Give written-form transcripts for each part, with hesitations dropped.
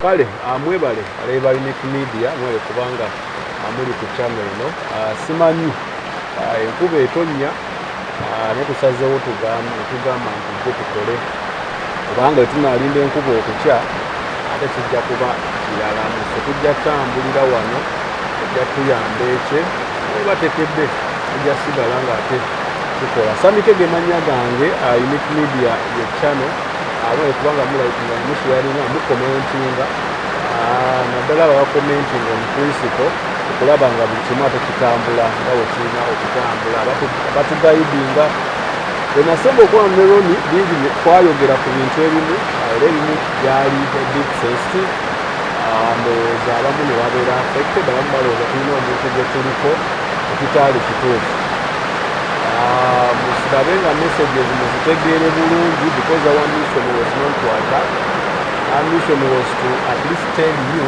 Kale mwebale aleba Unique Media mwele kubanga amuli ku channel eno simanyi enkuba etonya netusazeewo tugamba nti tukole kubanga tunalinda enkuba okukya ate kijja kuba kirala muso tujja tambulira wano tujja tuyamba ekye batekedde tujja sigala nga ate tukola samitege manya gange Unique Media ye channel awele kubanga mulaikinga mushiyaringa mukomentinga naddala bakomentinga on principle okulaba nga buli kimu ate kitambula nga we kirina okutambula batugayidinga enasaba okuba ne Ronnie bingi twayogera ku bintu ebimu era ebimu byali bit sensitive ndowooza abamu ne babeera affected abamu balowooza tulina omuntu gwe tuliko ekitaali kituufu musirabe nga messages muzitegeere bulungi because our mission was not to attack. Our mission was to at least tell you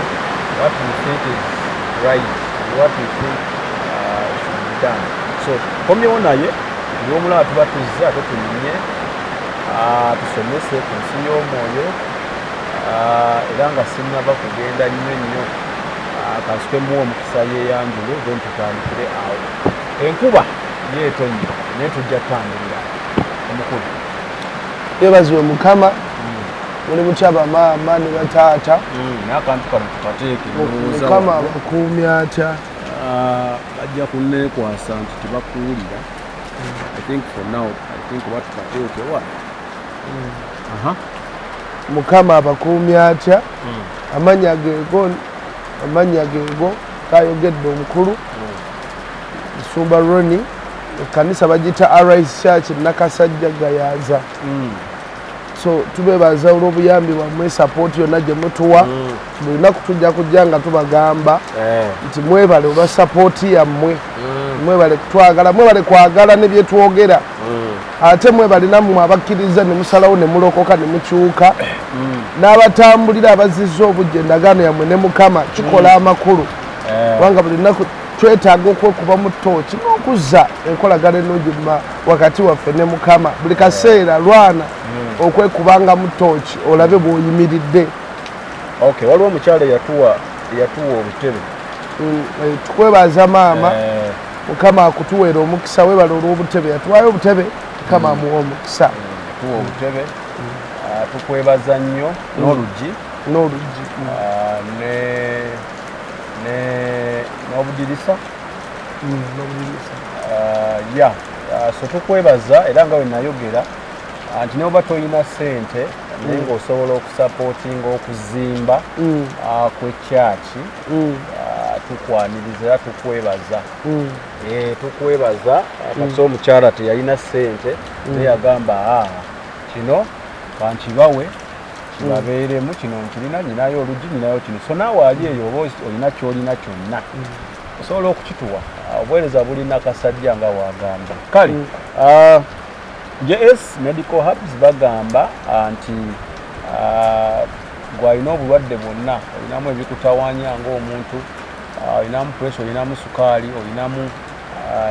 what we think is right and what we think should be done. So komyewo naye ng'omulaba tuba tuzze ate tunyumye atusomese ku nsi y'omwoyo era nga sinnaba kugenda nnyo kasukemu omukisa yeeyanjule then tutandikire awo. Enkuba yeetonye naye tujja tambulira omukulu yeebazibwe Mukama muli mutya bamaama ne bataata n'akantu kano tukateeke Mukama abakuumye atya bajja kunneekwasa nti tebakuwulira I think for now oba tukateeke wa Mukama abakuumye atya amannya geego kayogedde omukulu Omusmba Ronnie ekkanisa bagita Arise Church Nakasajja Gayaza. So tubebaza olw'obuyambi bwammwe support yonna gye mutuwa buli lunaku tujja kujja nga tubagamba nti mwebale olwa support yammwe mwebale kutwagala mwebale kwagala ne bye twogera ate mwebale nammwe abakkiriza ne musalawo ne mulokoka ne mukyuka n'abatambulira abazizza obujja endagaano yammwe ne Mukama kikola amakulu kubanga buli lunaku twetaaga okwekuba mu ttooki n'okuzza enkolagana ennungi wakati waffe ne Mukama buli kaseera lwana okwekubanga mu ttooki olabe bw'oyimiridde. Okay, waliwo omukyala yatuwa obutebe. Tukwebaza maama Mukama akutuweera omukisa webala olw'obutebe yatuwayo obutebe Mukama amuwa omukisa. Tuwa obutebe tukwebaza nnyo n'oluggi n'obudirisa so tukwebaza era nga we nayogera nti neoba toyina ssente naye ng'osobola okusapootinga okuzimba kw'ekyaki tukwaniriza era tukwebaza tukwebaza kati omukyala teyalina ssente naye yagamba kino kankibawe kibabeeremu kino nkirina nyinayo oluggi nyinayo kino so naawe ali eyo oba olina kyolina kyonna osobola okukituwa obuweereza bulina kasajja nga wagamba kale JS Medical Hubs bagamba nti gwalina obulwadde bwonna olinamu ebikutawaanya ng'omuntu olinamu pressure olinamu sukaali olinamu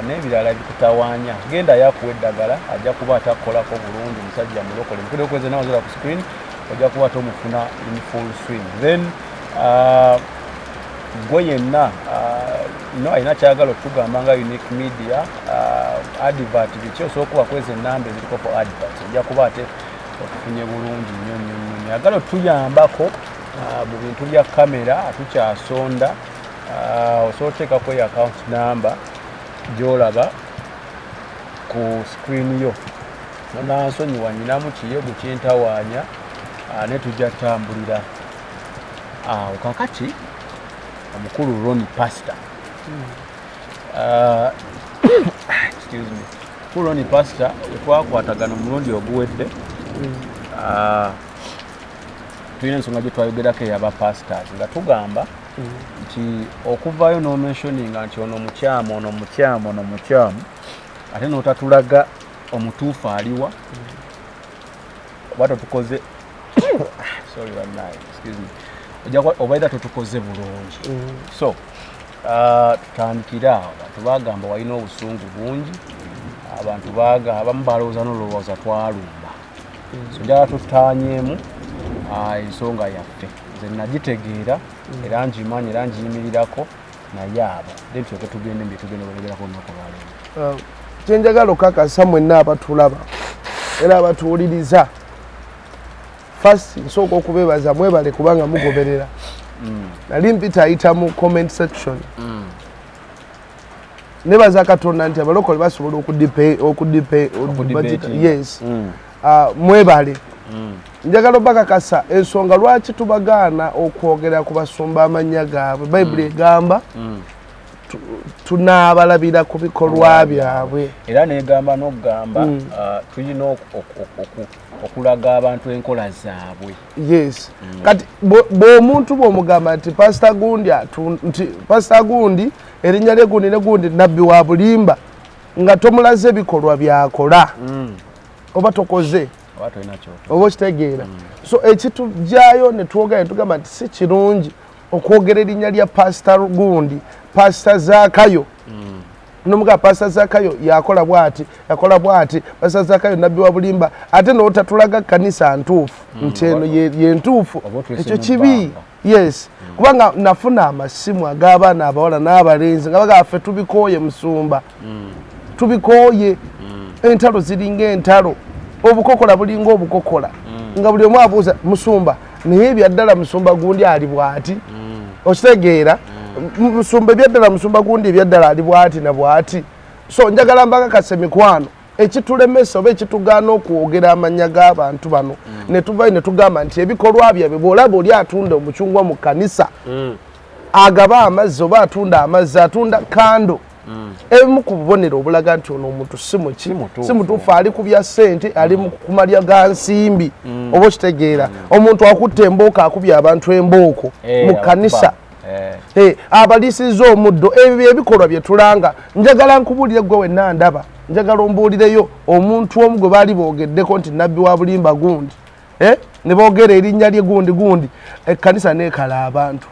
n'ebirala ebikutawaanya genda yakuwa eddagala ajja kuba atakolako bulungi omusajja mulokole mukede okweze nawe zira ku screen ojja kuba tomufuna in full swing then gwe yenna alina kyagala okutugamba nga Unique Media advert biki osobola okuba kweza ennamba eziriko for advert ojja kuba ate okufunye bulungi nnyo agala otuyambako mu bintu bya kamera tukyasonda osobola oteekako eyo account number gyolaba ku screen yo nansonyiwa nyinamu kiyego kintawaanya ne tujja tambulira awo kakati omukulu Ronnie pastor excuse me omukulu Ronnie pastor twakwatagana omulundi oguwedde tulina ensonga gye twayogerako ey'aba pastors nga tugamba nti okuvaayo n'omentioninga nti ono mukyamu ate n'otatulaga omutuufu aliwa oba totukoze sorry bannaaye excuse me obaira totukoze bulungi so tutandikire awo abantu bagamba walina obusungu bungi abantu abamu balowooza n'olowooza twalumba so njala tutaanyeemu ensonga yaffe nze nagitegeera era ngimanyi era ngiyimirirako naye abo then tulyoke tugende mbitugende baleberako olunaku lwaleero. Kyenjagala okakasa mwenna abatulaba era abatuwuliriza, first nsooka okubeebaza mwebale kubanga mugoberera. Nali mpita ayita mu comment section nebaza Katonda nti abalokole basobola yes. Mwebale. Njagala bakakasa ensonga lwaki tubagaana okwogera ku basumba amannya gaabwe. Bayibuli egamba tunaabalabira ku bikolwa byabwe era negamba n'okugamba tulina okulaga abantu enkola zaabwe. Yes. Kati bw'omuntu bw'omugamba nti pasita gundi erinnya lye gundi ne gundi nabbi wa bulimba nga tomulaze ebikolwa byakola oba tokoze oba okitegeera. So ekitujjayo ne twogera ne tugamba nti si kirungi okwogera erinnya lya pasita gundi, pasita Zaakayo. Nomuga pasita Zaakayo yakola bwati, pasita Zaakayo nabbi wa bulimba ate n'otatulaga kanisa ntuufu nti eno ye ntuufu. Ekyo kibi. Yes. Kubanga nafuna amasimu ag'abaana abawala n'abalenzi nga bagaffe tubikooye Musumba. Tubikooye. Entalo ziringa entalo. Obukokola bulinga obukokola. Nga buli omu abuuza Musumba naye ebyaddala Musumba gundi ali bwati. Okitegeera. Musumba ebyaddala Musumba gundi ebyaddala ali bwati na bwati. So njagala mbakakase mikwano ekitulemesa oba ekitugaana okwogera amannya g'abantu bano ne tuvayo ne tugamba nti ebikolwa byabwe bw'olaba oli atunda omucungwa mu kkanisa agaba amazzi oba atunda amazzi atunda kando ebimu ku bubonero obulaga nti ono omuntu si mutuufu ali ku bya ssente ali mu kumalya ga nsimbi oba okitegeera. Omuntu akutte embooka akubya abantu embooko mu kkanisa abalisiza omuddo. Ebyo ebikolwa bye tulanga. Njagala nkubulire gwe wenna ndaba, njagala ombuulireyo omuntu omu gwe baali boogeddeko nti nabbi wa bulimba gundi ne boogera erinnya lye gundi ekkanisa neekala abantu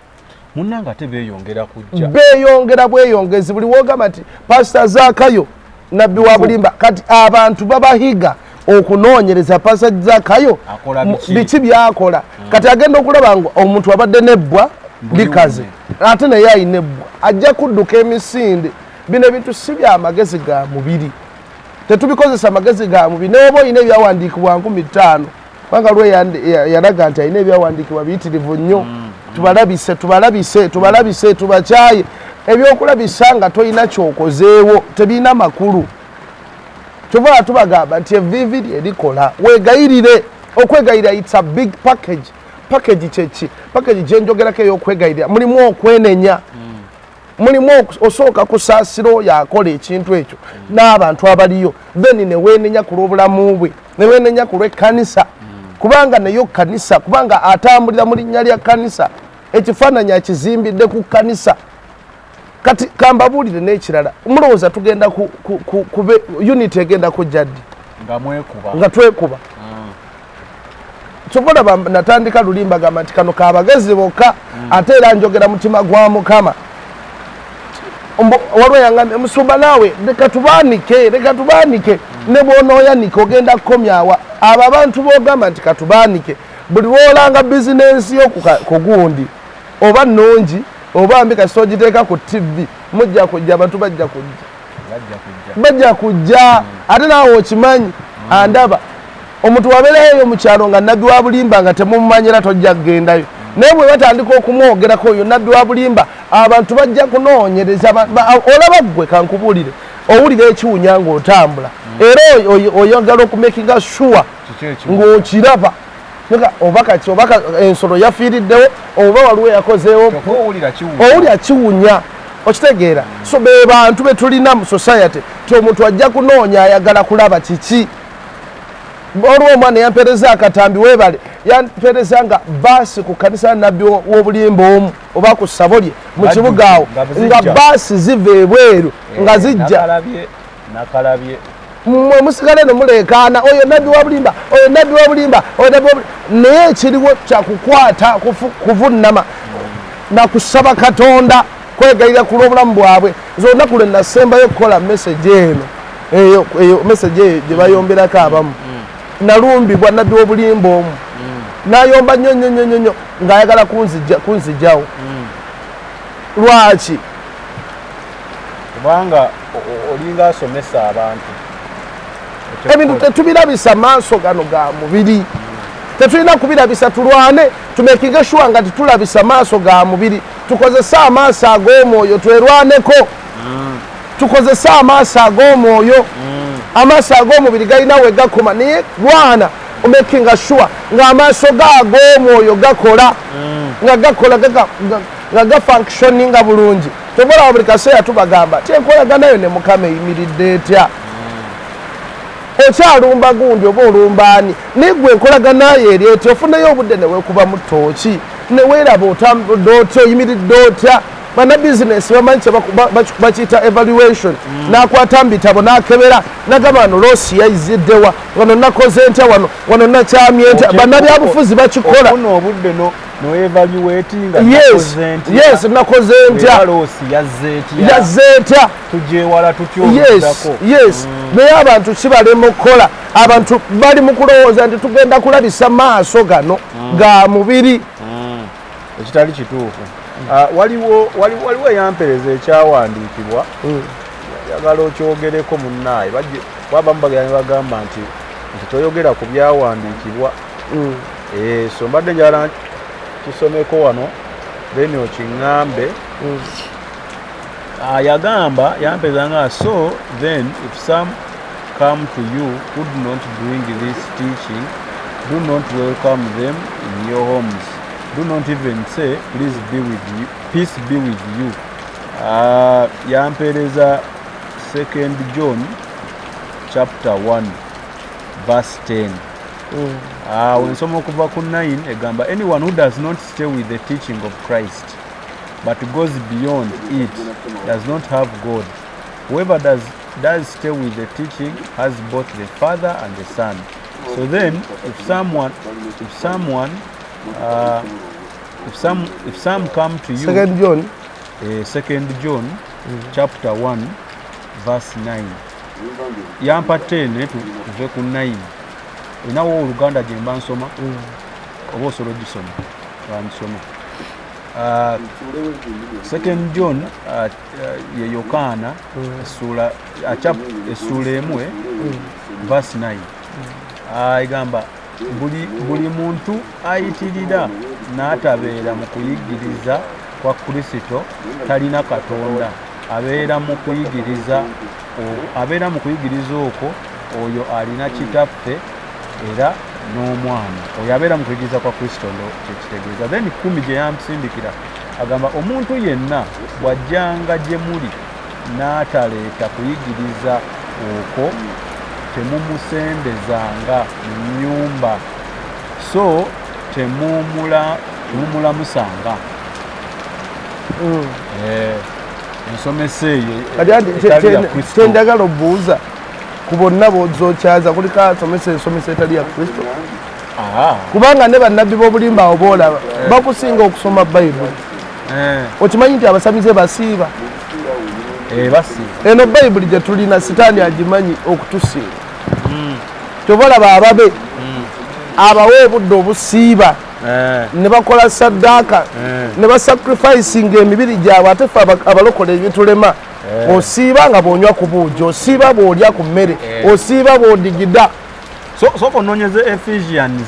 munnanga ate beeyongera kujja beeyongera bweyongezi. Buli wogamba nti pasita Zaakayo nabbi wa bulimba kati abantu babahiga okunoonyereza pasita Zaakayo biki byakola. Kati agenda okulaba nga omuntu abadde nebbwa likaze ate naye ayina ebbwa ajja kudduka emisinde. Bino ebintu si bya magezi ga mubiri, tetubikozesa amagezi ga mubiri. N'oba oyina ebyawandiikibwa 50 kubanga lwe yalaga nti ayina ebyawandiikibwa biyitirivu nnyo. Tubalabise tubakyaye. Ebyokulabisa nga toyina kyokozeewo tebirina makulu. Kyova tubagamba nti eviviri erikola weegayirire. Okwegayirira it's a big package. Package kyeki? Package gyenjogerako ey'okwegayirira mulimu okwenenya, mulimu osooka kusaasira oyo akola ekintu ekyo n'abantu abaliyo, then ne weenenya ku lw'obulamu bwe, ne weenenya ku lw'ekkanisa kubanga nayo kkanisa, kubanga atambulira mu linnya lya kkanisa, ekifaananyi akizimbidde ku kkanisa. Kati kambabuulire n'ekirala, mulowooza tugenda kube unity egenda kujja ddi nga twekuba. Kyova natandika lulimba gamba nti kano kabagezi bokka ate era njogera mutima gwa Mukama. Waliwo yangambye Musumba naawe leka tubaanike ne bw'onooyanika ogenda kukomyawa abo abantu b'ogamba nti katubaanike. Buli lw'olanga bizinensi yo ku gundi oba nnungi oba mbi kasita ogiteeka ku TV mujja kujja abantu bajja kujja ate naawe okimanyi andaba omuntu wabeerayo mu kyalo nga nabbi wa bulimba nga temumumanyira tojja kugendayo. Naye bwe batandika okumwogerako oyo nabbi wa bulimba abantu bajja kunoonyereza. Olaba ggwe kankubuulire owulira ekiwunya ng'otambula era oyagala okumakinga sure ng'okiraba oba kati oba ensolo yafiiriddewo oba waliwo yakozeewo owulira kiwunya okitegeera. So be bantu be tulina mu society ti omuntu ajja kunoonya ayagala kulaba kiki. Olwo omwana yampereza akatambi weebale yampereza nga baasi ku kanisa nabbi w'obulimba omu oba ku ssabo lye mu kibuga awo nga baasi ziva ebweru nga zijja mmwe musigale ne muleekaana oyo nabbi wa bulimba oyo nabbi wa bulimba oyo nabbi wa bulimba. Naye ekiriwo kyakukwata kuvunnama na kusaba Katonda kwegayirira ku lw'obulamu bwabwe. Zonna kule nasembayo okukola message eno eyo message eyo gye bayomberako abamu nalumbibwa nabbi w'obulimba omu n'ayomba nnyo ng'ayagala kunzijawo. Lwaki? Kubanga olinga asomesa abantu. Ebintu tetubirabisa maaso gano ga mubiri. Tetulina kubirabisa tulwane tumekinge sure nga tetulabisa maaso ga mubiri. Tukozesa amaaso ag'omwoyo twerwaneko. Tukozesa amaaso ag'omwoyo. Amaaso ag'omubiri galina we gakoma naye lwana omekinga sure ng'amaaso g'ag'omwoyo gakola. Nga gakola nga gafunctioninga bulungi. Tobola buli kaseera tubagamba tenkolaganayo ne Mukama eyimiridde etya. Okyalumba gundi oba olumbaani naye gwe enkolaganayo eri etya ofunayo obudde ne weekuba mu ttooki ne weeraba otambudde otya oyimiridde otya. Bannabizinensi bamanyi kye bakiyita evaluation. N'akwata mu bitabo n'akebera n'agamba wano loosi yayiziddewa wano nakoze ntya wano nakyamye ntya. Bannabyabufuzi bakikola. Ofuna obudde noevaluatinga yes nakoze ntya yazze etya tugyewala tutyobuddako. Yes naye abantu kibalema okukola. Abantu bali mu kulowooza nti tugenda kulabisa maaso gano ga mubiri. Ekitali kituufu. Waliwo eyampereza ekyawandiikibwa yagala okyogereko munnaaye babamu bagamba nti toyogera ku byawandiikibwa. So mbadde njala kisomeko wano then okiŋŋambe. Yampereza nga so then if some come to you who do not bring this teaching, do not welcome them in your homes. Do not even say peace be with you. Yampereza 2 John chapter 1 verse 10. Wensoma okuva ku 9 egamba anyone who does not stay with the teaching of Christ but goes beyond it does not have God. Whoever does stay with the teaching has both the Father and the Son. So then if some come to you, 2 John chapter 1 verse 9. Yampa 10 tuve ku 9. Inawo Oluganda gye mba nsoma oba osobola ogisoma bansoma. 2 John ye Yokaana essula emwe verse 9. Egamba buli muntu ayitirira n'atabeera mu kuyigiriza kwa Kristo talina Katonda. Abeera mu kuyigiriza okwo oyo alina kitaffe era n'omwana. Oyo abeera mu kuyigiriza kwa Kristo kyekitegeeza. Then 10 gye yamusindikira agamba omuntu yenna bw'ajjanga gye muli n'ataleeta kuyigiriza okwo temumusendezanga mu nnyumba so temumulamusanga. Ensomesa eyo kyendagala obuuza ku bonna b'ozokyaza kuliko asomesa ensomesa etali ya Kristo. Kubanga ne bannabbi b'obulimba awo boolaba bakusinga okusoma Bayibuli. Okimanyi nti abasamize basiiba. Eno Bayibuli gye tulina sitaani agimanyi okutusiiba. Tobalaba ababe abawe obudde obusiiba ne bakola saddaaka ne basacrificinga emibiri gyabwe ate ffe abalokola ebitulema. Osiiba nga bw'onywa ku buugi, osiiba bw'olya ku mmere, osiiba bw'odigida. Sooka onoonyeze Ephesians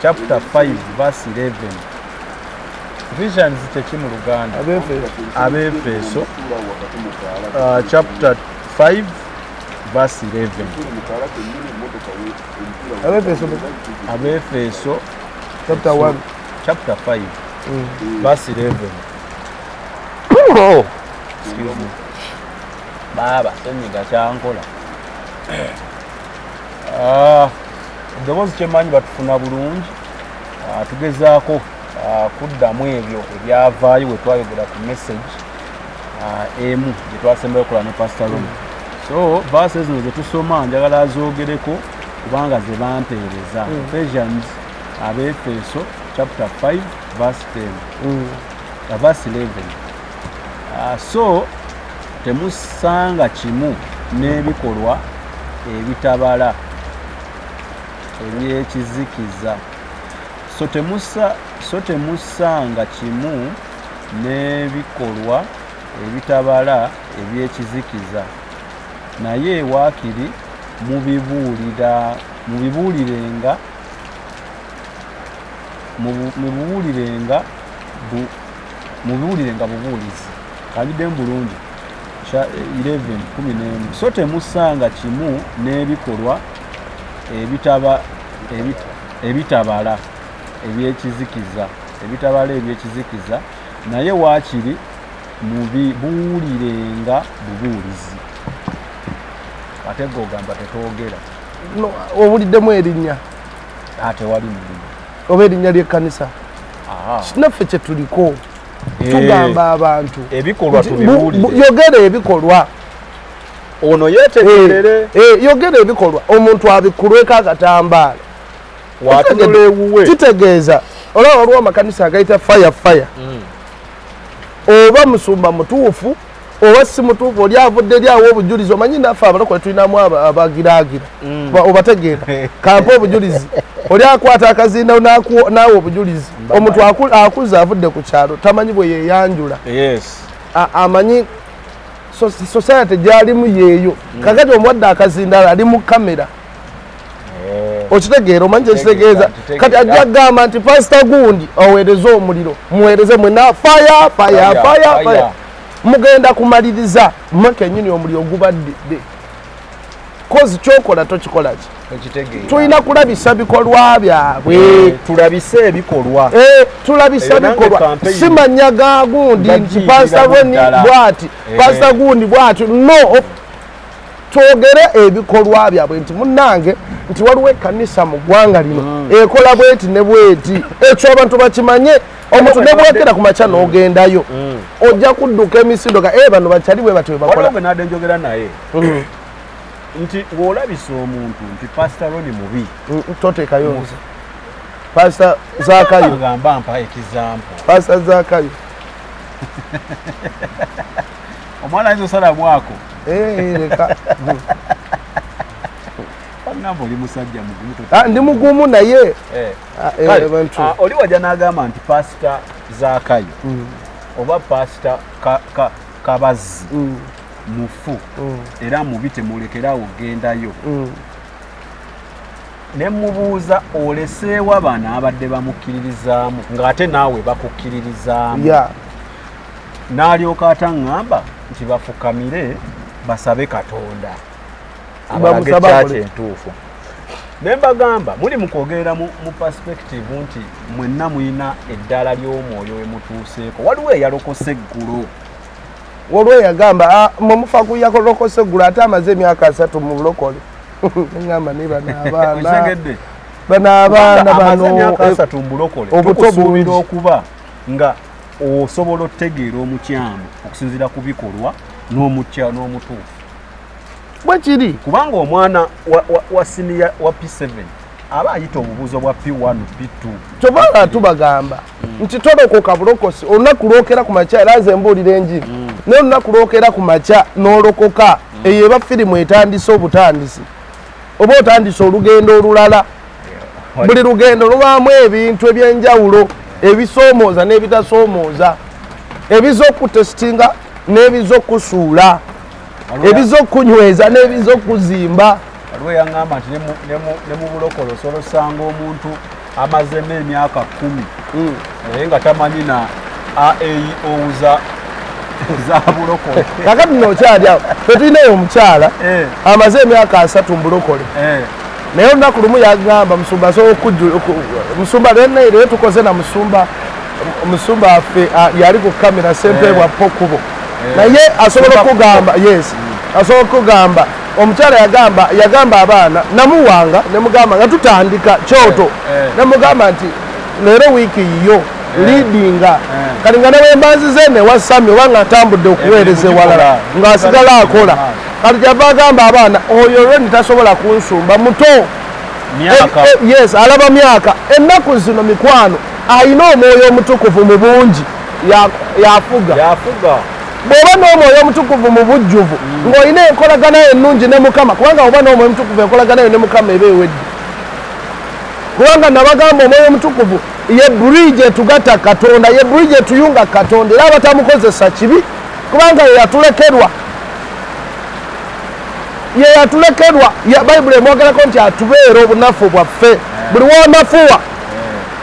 chapter 5 verse 11. Ephesians kyeki mu Luganda? Abefeso chapter 5 verse 11. Abefeso chapter 1 chapter 5 verse 11. Excuse me. Baba senyiga kyankola. Eddoboozi kyemanyi batufuna bulungi. Tugezaako kuddamu ebyo ebyavaayo we twayogera ku message emu gye twasembayo okola ne Pastor Ronnie. So verses zino ze tusoma njagala azoogereko kubanga ze bampeereza. Ephesians Abefeso chapter 5 verse 10 verse 11. So temusanga kimu n'ebikolwa ebitabala ebyekizikiza. So so temusanga kimu n'ebikolwa ebitabala ebyekizikiza naye waakiri mubibuulirenga bubuulizi. Kalidde bulungi 11:11 so temusanga kimu n'ebikolwa ebitabala ebyekizikiza naye waakiri mubibuulirenga bubuulizi. Ate gogamba tetwogera obuliddemu erinnya tewali mulimu oba erinnya ly'ekkanisa naffe kye tuliko tugamba abantu ebikolwa tubibuulire. Yogera ebikolwa ono yeetegerere yogera ebikolwa omuntu abikulweko akatambaala watunula ewuwe. Kitegeeza olaba waliwo amakanisa agayita fire oba musumba mutuufu oba si mutuufu oli avudde lyawo obujulizi omanyi naffe abalokole tulinamu abagiraagira obategeera kampa obujulizi oli akwata akazinda naawe obujulizi omuntu akuza avudde ku kyalo tamanyi bwe yeeyanjula amanyi society gyalimu yeeyo kakati omuwadde akazinda ali mu kamera okitegeera omanyi kyekitegeeza kati ajja kugamba nti pasita gundi oweereze omuliro muweereze mwena fire mugenda kumaliriza mwekenyini omuliro gubadde kozi kyokola tokikola ki tulina kulabisa bikolwa byabwe tulabise ebikolwa tulabisa bikolwa simanya ga gundi nti pasita Ronnie bwati pasita gundi bwati no twogere ebikolwa byabwe nti munnange nti waliwo ekkanisa mu ggwanga lino ekola bweti ne bweti ekyo abantu bakimanye. Omuntu ne bwekera ku makya n'ogendayo ojja kudduka emisindo bano bakyali bwe batyo bakola. Waliwo nadde njogera naye nti bw'olabisa omuntu nti pasita Ronnie mubi toteekayo nze pasita Zaakayo agamba mpa ekizampo pasita Zaakayo omwana ayinza osala mwako leka namba oli musajja mugumu ndi mugumu naye oli wajja n'agamba nti pasita Zaakayo oba pasita Kabazzi mufu era mubi temulekerawo gendayo ne mubuuza oleseewa bana abadde bamukkiririzaamu ng'ate naawe bakukkiririzaamu n'alyoka ataŋŋamba nti bafukamire basabe Katonda abalage kyaki entuufu. Ne mbagamba muli mu kwogerera mu perspective nti mwenna muyina eddala ly'omwoyo we mutuuseeko. Waliwo eyalokose eggulo waliwo eyagamba mwemufa kuyalokose eggulo ate amaze emyaka 3 mu bulokole ngamba ne bano abaana bano tukusuubira okuba nga osobola okutegeera omukyamu okusinziira ku bikolwa n'omutuufu bwe kiri kubanga omwana wa siniya wa P7 aba ayita obubuuzo bwa P1 P2 kyova tubagamba nti tolokoka bulokosi olunaku lwokera ku makya era nze mbuulira enjiri naye olunaku lwokera ku makya n'olokoka eyo eba firimu etandise obutandisi oba otandise olugendo olulala buli lugendo lubaamu ebintu ebyenjawulo ebisoomooza n'ebitasoomooza ebiz'okutesitinga n'ebiz'okusuula ebiz'okunyweza n'ebiz'okuzimba. Waliwo yaŋŋamba nti ne mu bulokole osobola osanga omuntu amazemu emyaka 10 naye nga tamanyi na AAO za bulokole. Kakati nookyali awo tetulinayo omukyala amaze emyaka 3 mu bulokole naye olunaku lumu yagamba musumba asobola okujjula musumba leero tukoze na musumba affe yali ku kamera sempe bwa pokubo naye asobola okugamba asobola okugamba omukyala yagamba abaana namuwanga nemugamba nga tutandika kyoto nemugamba nti leero wiiki yiyo leadinga kati nga newembanzize newasami oba nga atambudde okuweereza ewalala ng'asigala akola kati kyava agamba abaana oyo Ronnie tasobola kunsumba muto alaba myaka ennaku zino mikwano ayina omwoyo omutukuvu mu bungi yafuga bw'oba n'omwoyo omutukuvu mu bujjuvu ng'olina enkolagana ennungi ne Mukama kubanga oba n'omwoyo omutukuvu enkolagana yo ne Mukama eba ewedde kubanga nabagamba omwoyo omutukuvu ye bridge tugata Katonda, ye bridge tuyunga Katonda era batamukozesa kibi kubanga yatulekerwa ya Bible emwogerako nti atubeera obunafu bwaffe buli wonafuwa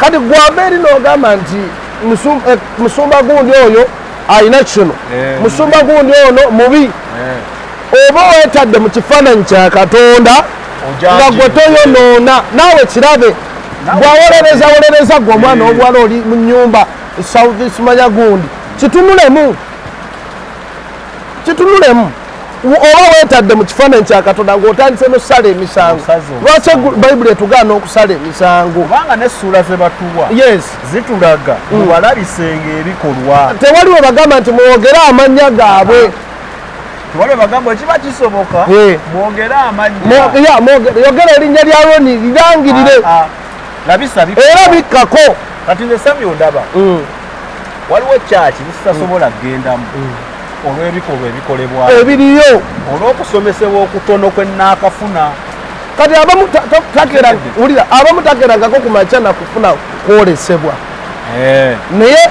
kati gwambeeri n'ogamba nti musumba gundi oyo ayina kino musumba gundi ono mubi oba weetadde mu kifaananyi kya Katonda nga gwe toyonoona naawe kirabe bwawolereza gwe omwana obuwala oli mu nnyumba south simanya gundi kitunulemu oba weetadde mu kifaananyi kya Katonda ng'otandise n'okusala emisango lwaki Bayibuli etugaana okusala emisango kubanga n'essuula ze batuwa zitulaga mubalabisenge ebikolwa tewaliwo bagamba nti mwogere amannya gaabwe tewaliwo bagamba ekiba kisoboka mwogere amannya yogera erinnya lya Ronnie lirangirire era bikkako kati nze Sammy ondaba waliwo kyaki zitasobola kugendamu olw'ebikolwa ebikolebwa ebiriyo olw'okusomesebwa okutono kwe naakafuna kati abamu takerangako ku makya nakufuna kwolesebwa naye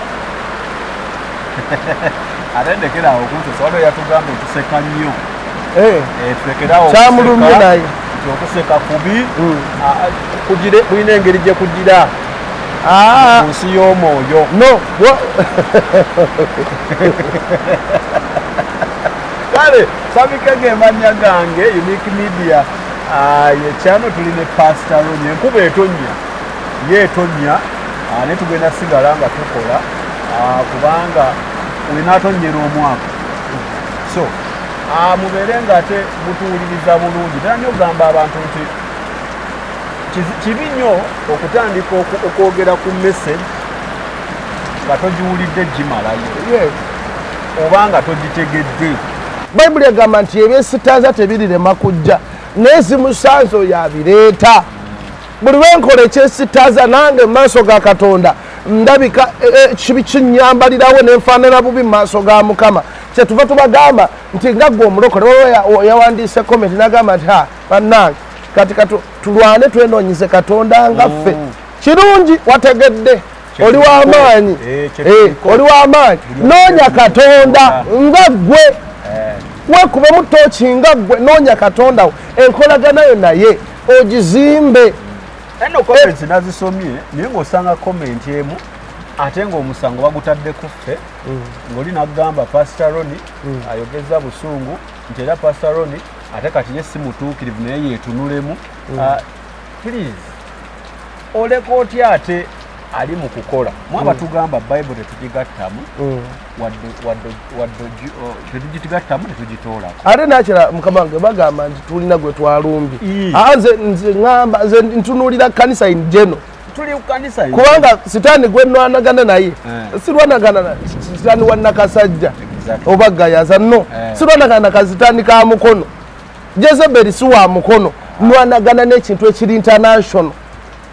ate ndekerawo okuntusa waliwo yatugamba otuseka nnyo tulekerawo kyamulumye naye nti okuseka kubi kulina engeri gye kugira ku nsi y'omwoyo kale sabikege emanya gange Unique Media yekyano tuli ne Pastor Ronnie enkuba etonya ne tugenda sigala nga tukola kubanga wenaatonyera omwaka so mubeere nga ate mutuwuliriza bulungi era nyo ogamba abantu nti kibi nnyo okutandika okwogera ku message nga togiwulidde gimalayo oba nga togitegedde Bayibuli egamba nti ebyesitaaza tebirirema kujja naye zimusanze oyo abireeta buli lwenkola ekyesitaaza nange mu maaso ga Katonda ndabika kibi kinyambalirawo nenfaanana bubi mu maaso ga Mukama kyetuva tubagamba nti nga gwe omulokole yawandiise comment nagamba nti bannange kati tulwane twenoonyize Katonda ngaffe kirungi wategedde oli w'amaanyi noonya Katonda nga gwe wekubemu tooki nga gwe noonya Katonda wo enkolaganayo naye ogizimbe eno comments nazisomye naye ng'osanga comment emu ate ng'omusango bagutadde ku ffe ng'oli nagamba Pastor Ronnie ayogeza busungu nti era Pastor Ronnie ate kati ye si mutuukirivu naye yeetunulemu please oleka otya ate ali mu kukola mwaba tugamba Bible tetugigattamu tetugigattamu tetugitoolako ate nakira Mukama wange bagamba nti tulina gwe twalumbye nze ntunuulira kanisa in general tuli kanisa kubanga sitaani gwe nwanagana naye sirwanagana sitaani wa Nakasajja oba Gayaza no sirwanagana ka sitaani ka mukono Jezebeli si wa mukono nwanagana n'ekintu ekiri international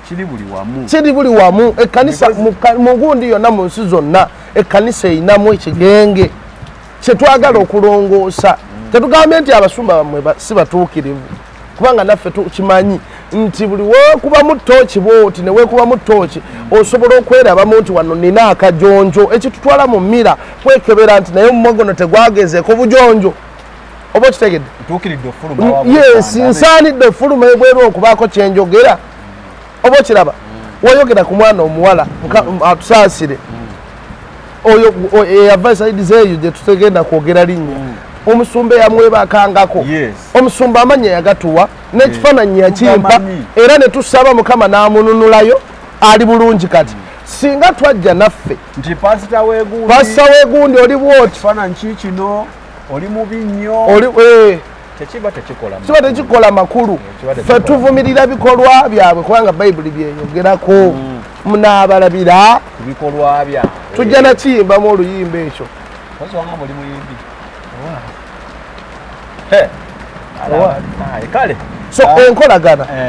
kiri buli wamu ekkanisa mu gundi yonna mu nsi zonna ekkanisa eyinamu ekigenge kyetwagala okulongoosa tetugambye nti abasumba bammwe si batuukirivu kubanga naffe tukimanyi nti buli weekubamu ttooki bwoti ne weekubamu ttooki osobola okwerabamu nti wano nina akajonjo ekitutwala mu mmira kwekebera nti naye omumogono tegwagezeeko bujonjo oba okitegedde yes nsaanidde ofuluma ebweru okubaako kyenjogera oba okiraba wayogera ku mwana omuwala atusaasire oyo eyava saidi zeeyo gye tutegenda kwogera linnya omusumba eyamwebakangako omusumba amanya yagatuwa n'ekifaananyi yakimpa era ne tusaba Mukama n'amununulayo ali bulungi kati singa twajja naffe nti pasita weegundi oli bwoti kifaananyi kikino oli mubi nnyo kiba tekikola makulu ffe tuvumirira bikolwa byabwe kubanga Bayibuli byeyogerako munaabalabira bikolwa byabwe tujja nakiyimbamu oluyimba ekyo kale so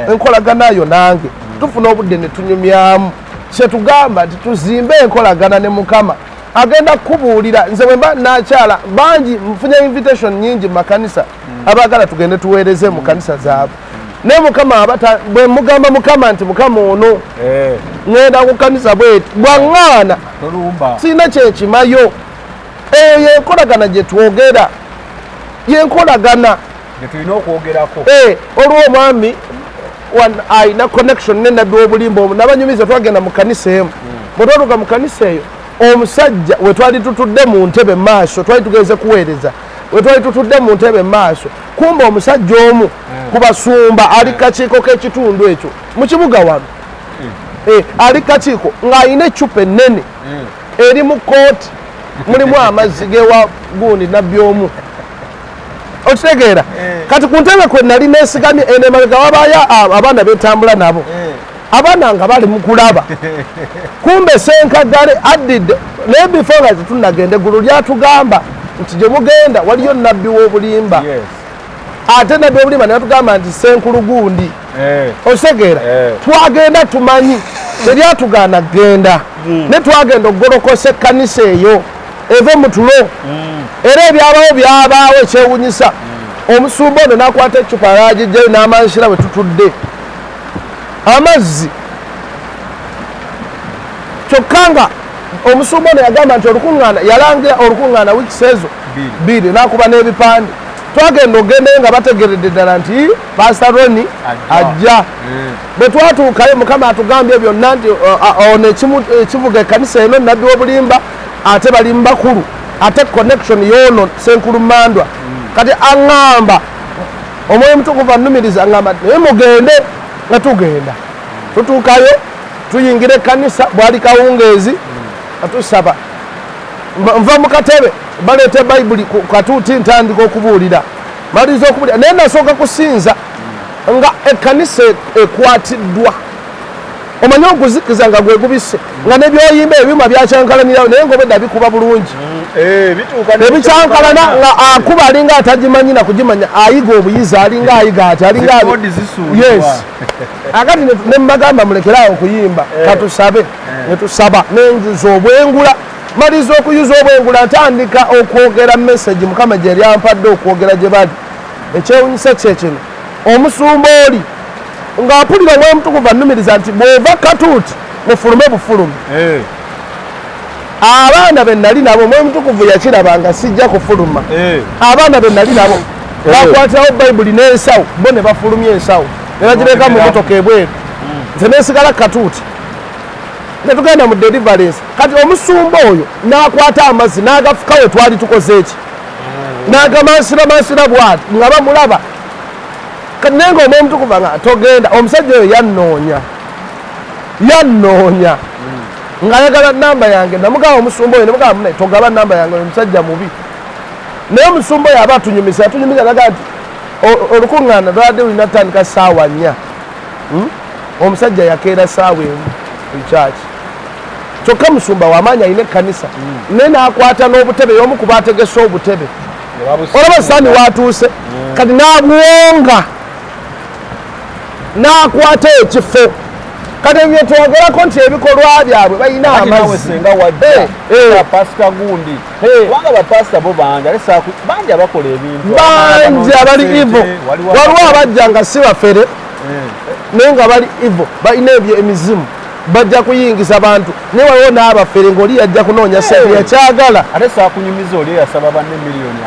enkolagana yo nange tufuna obudde ne tunyumyamu kyetugamba nti tuzimbe enkolagana ne Mukama agenda kubuulira nze bwe mba nakyala bangi nfunye invitation nyingi mu makanisa abaagala tugende tuweereze mu kanisa zaabwe ne mukama abata bwe mugamba mukama nti mukama ono ngenda ku kanisa bweti bwaŋŋaana sina kyekimayo eyo yenkolagana gye twogera yenkolagana tulina okwogerako olwo omwami ayina connection ne nabbi w'obulimba omu nabanyumiza twagenda mu kanisa emu bwe twatuuka mu kanisa eyo omusajja we twali tutudde mu ntebe maaso twali tugeze kuweereza we twali tutudde mu ntebe maaso kumba omusajja omu ku basumba ali kakiiko k'ekitundu ekyo mu kibuga wano ali kakiiko ng'ayina eccupa ennene eri mu kooti mulimu amazzi gewa gundi nabbi omu okitegeera kati ku ntebe kwe nali neesigamye eno emabega wabayo abaana betambula nabo abaana nga bali mu kulaba kumbe senkagale addidde naye bifo nga tetunagenda eggulu lyatugamba nti gye mugenda waliyo nabbi w'obulimba ate nabbi w'obulimba netugamba nti senkulu gundi okitegeera twagenda tumanyi teryatugaana genda ne twagenda okugolokosa ekkanisa eyo eve mu tulo era ebyabaawo ekyewunyisa omusumba ono n'akwata eccupa yagijjayo n'amansira bwe tutudde amazzi kyokka nga omusumba ono yagamba nti olukuŋŋaana yalangira olukuŋŋaana wiikisi ezo bbiri n'akuba n'ebipande twagenda ogendayo nga bategeredde ddala nti pasita Ronnie ajja bwe twatuukayo mukama atugambye byonna nti ono ekivuga ekkanisa eno nabbi w'obulimba ate bali mu bakulu ate connection y'ono senkulu mandwa kati aŋŋamba omwoyo mutukuvu annumiriza aŋŋamba naye mugende nga tugenda tutuukayo tuyingira ekkanisa bwali kawungeezi atusaba nva mu katebe baleeta bayibuli ku katuuti ntandika okubuulira maliriza okubuulira naye nasooka kusinza nga ekkanisa ekwatiddwa omanye oguzikiza nga gwe gubisse nga nebyoyimba ebyuma byakyankalanirawo naye ng'obedda bikuba bulungi nebikyankalana nga akuba alinga atagimanyi nakugimanya ayiga obuyizi alinga ayiga ati alinga yes akati nemubagamba mulekeraawo okuyimba katusabe netusaba nenjuza obwengula maliriza okuyuza obwengula ntandika okwogera message mukama gye lyampadde okwogera gye bali ekyewunyisa kyekino omusumba oli ng'apulira omwoyo mutukuvu annumiriza nti bw'ova katuuti mufulume bufulume abaana be nali nabo omwoyo mutukuvu yakiraba nga sijja kufuluma abaana be nali nabo bakwatirawo bayibuli n'ensawo bo ne bafulumya ensawo ne bagireka mu motoka ebweru nze neesigala katuuti ne tugenda mu deliverance kati omusumba oyo n'akwata amazzi n'agafuka we twali tukoze eki n'agamansira bwati nga bamulaba kati naye nga omwoyo mutukuvu nga togenda omusajja oyo yannoonya ng'ayagala namba yange namugaba omusumba oyo nemugaba munaye togaba namba yange oyo omusajja mubi naye omusumba oyo aba atunyumiza naga nti olukuŋŋaana lwabadde lulina tandika ssaawa 4 omusajja yakeera ssaawa emu ekyaki kyokka musumba wamaanyi alina ekkanisa naye n'akwata n'obutebe y'omu kuba ategese obutebe olaba saani watuuse kati n'abuwonga n'akwata ekifo kati bye twogerako nti ebikolwa byabwe balina amazzi pasita gundi kubanga bapasita bo bangi abakola ebintu bangi abali ivo waliwo abajja nga si bafere naye nga bali ivo balina ebyo emizimu bajja kuyingiza bantu naye waliwo n'abafere ng'oli yajja kunoonya sente yakyagala ate saakunyumiza oli yasaba banne miliyoni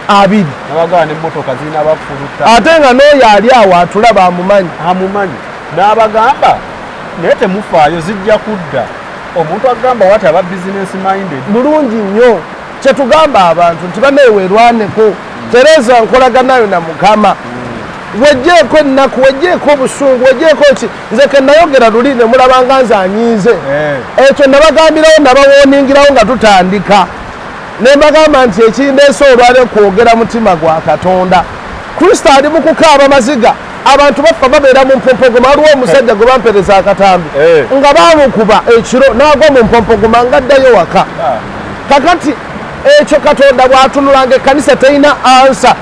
2 nabagaba n'emmotoka zirina bafuluta ate nga n'oyo ali awo atulaba amumanyi n'abagamba naye temufaayo zijja kudda omuntu agamba wati aba business minded bulungi nnyo kyetugamba abantu nti baneewerwaneko tereza nkolaganayo na mukama wejjeeko ennaku wejjeeko obusungu wejjeeko nti nze ke nayogera luli ne mulabanga nze anyiize ekyo nabagambirawo nabawooningirawo nga tutandika ne mbagamba nti ekindeese olwale kwogera mutima gwa Katonda Kristo ali mu kukaaba maziga abantu bafa babeera mu mpompogoma waliwo omusajja gwe bampereza akatambi nga bamukuba ekiro n'agwa mu mpompogoma ng'addayo waka kakati ekyo Katonda bw'atunulanga ekkanisa terina ansa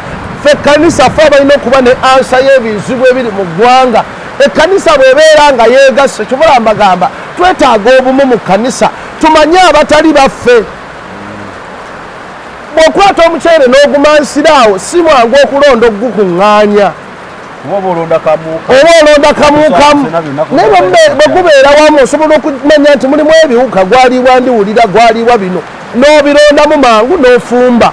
ffe ekkanisa ffe balina okuba ne ansa y'ebizibu ebiri mu ggwanga ekkanisa bw'ebeera nga yeegasse kibula mbagamba twetaaga obumu mu kkanisa tumanye abatali baffe bw'okwata omuceere n'ogumansiraawo si mwangu okulonda ogukuŋŋaanya oba olonda kamuukamu naye bwekubeera wamu osobola okumanya nti mulimu ebiwuka gwaliibwa ndiwulira gwaliibwa bino n'obirondamu mangu n'ofumba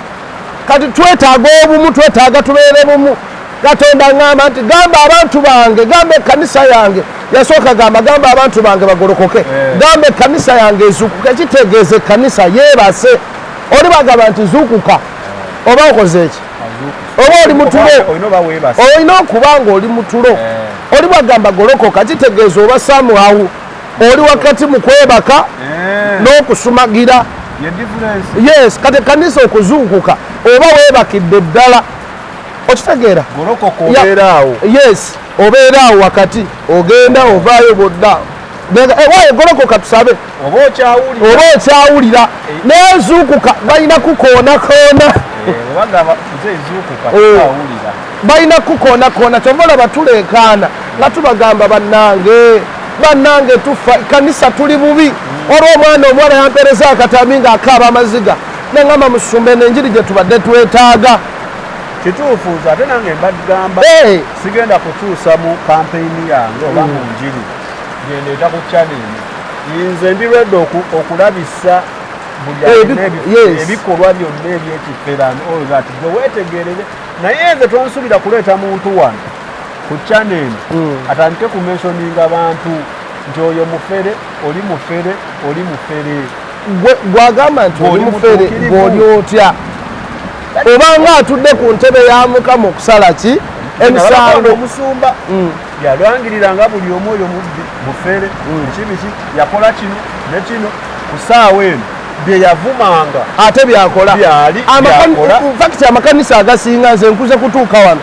kati twetaaga obumu twetaaga tubeere bumu Katonda ngamba nti gamba abantu bange gamba ekkanisa yange yasooka gamba abantu bange bagolokoke gamba ekkanisa yange ezuukuka kitegeeza ekkanisa yeebase oli bagamba nti zuukuka oba okoze eki oba oli mutulo olina okuba nga oli mutulo oli bagamba golokoka kitegeeza oba samuawu oli wakati mu kwebaka n'okusumagira yes kati ekkanisa okuzuukuka oba weebakidde ddala okitegeera yes obeeraawo wakati ogenda ovaayo bodda waye golokoka tusabe oba okyawulira naye zuukuka balina kukoona balina kukoona kyova olaba tuleekaana nga tubagamba bannange tufa kanisa tuli bubi olw'omwana omuwala yampeereza akatambi ng'akaaba amaziga nengamba musumbe n'enjiri gye tubadde twetaaga kituufu ate nange mbagamba sigenda kutuusa mu kampeyini yange oba mu njiri gendeeta ku chaneni nze ndirwedde okulabisa ebikolwa byonna ebyekifera ati gwe weetegerere naye nze tonsuubira kuleeta muntu wano ku chaneni atandike kumensioninga bantu nti oyo mufere oli mufere gwagamba nti oli mufere gw'oli otya obanga atudde ku ntebe ya mukama okusala ki emisango omusumba yalwangiriranga buli omu oyo mufere kibiki yakola kino ne kino ku ssaawa eno bye yavumanga ate byakola fakiti amakanisa agasinga nze nkuze kutuuka wano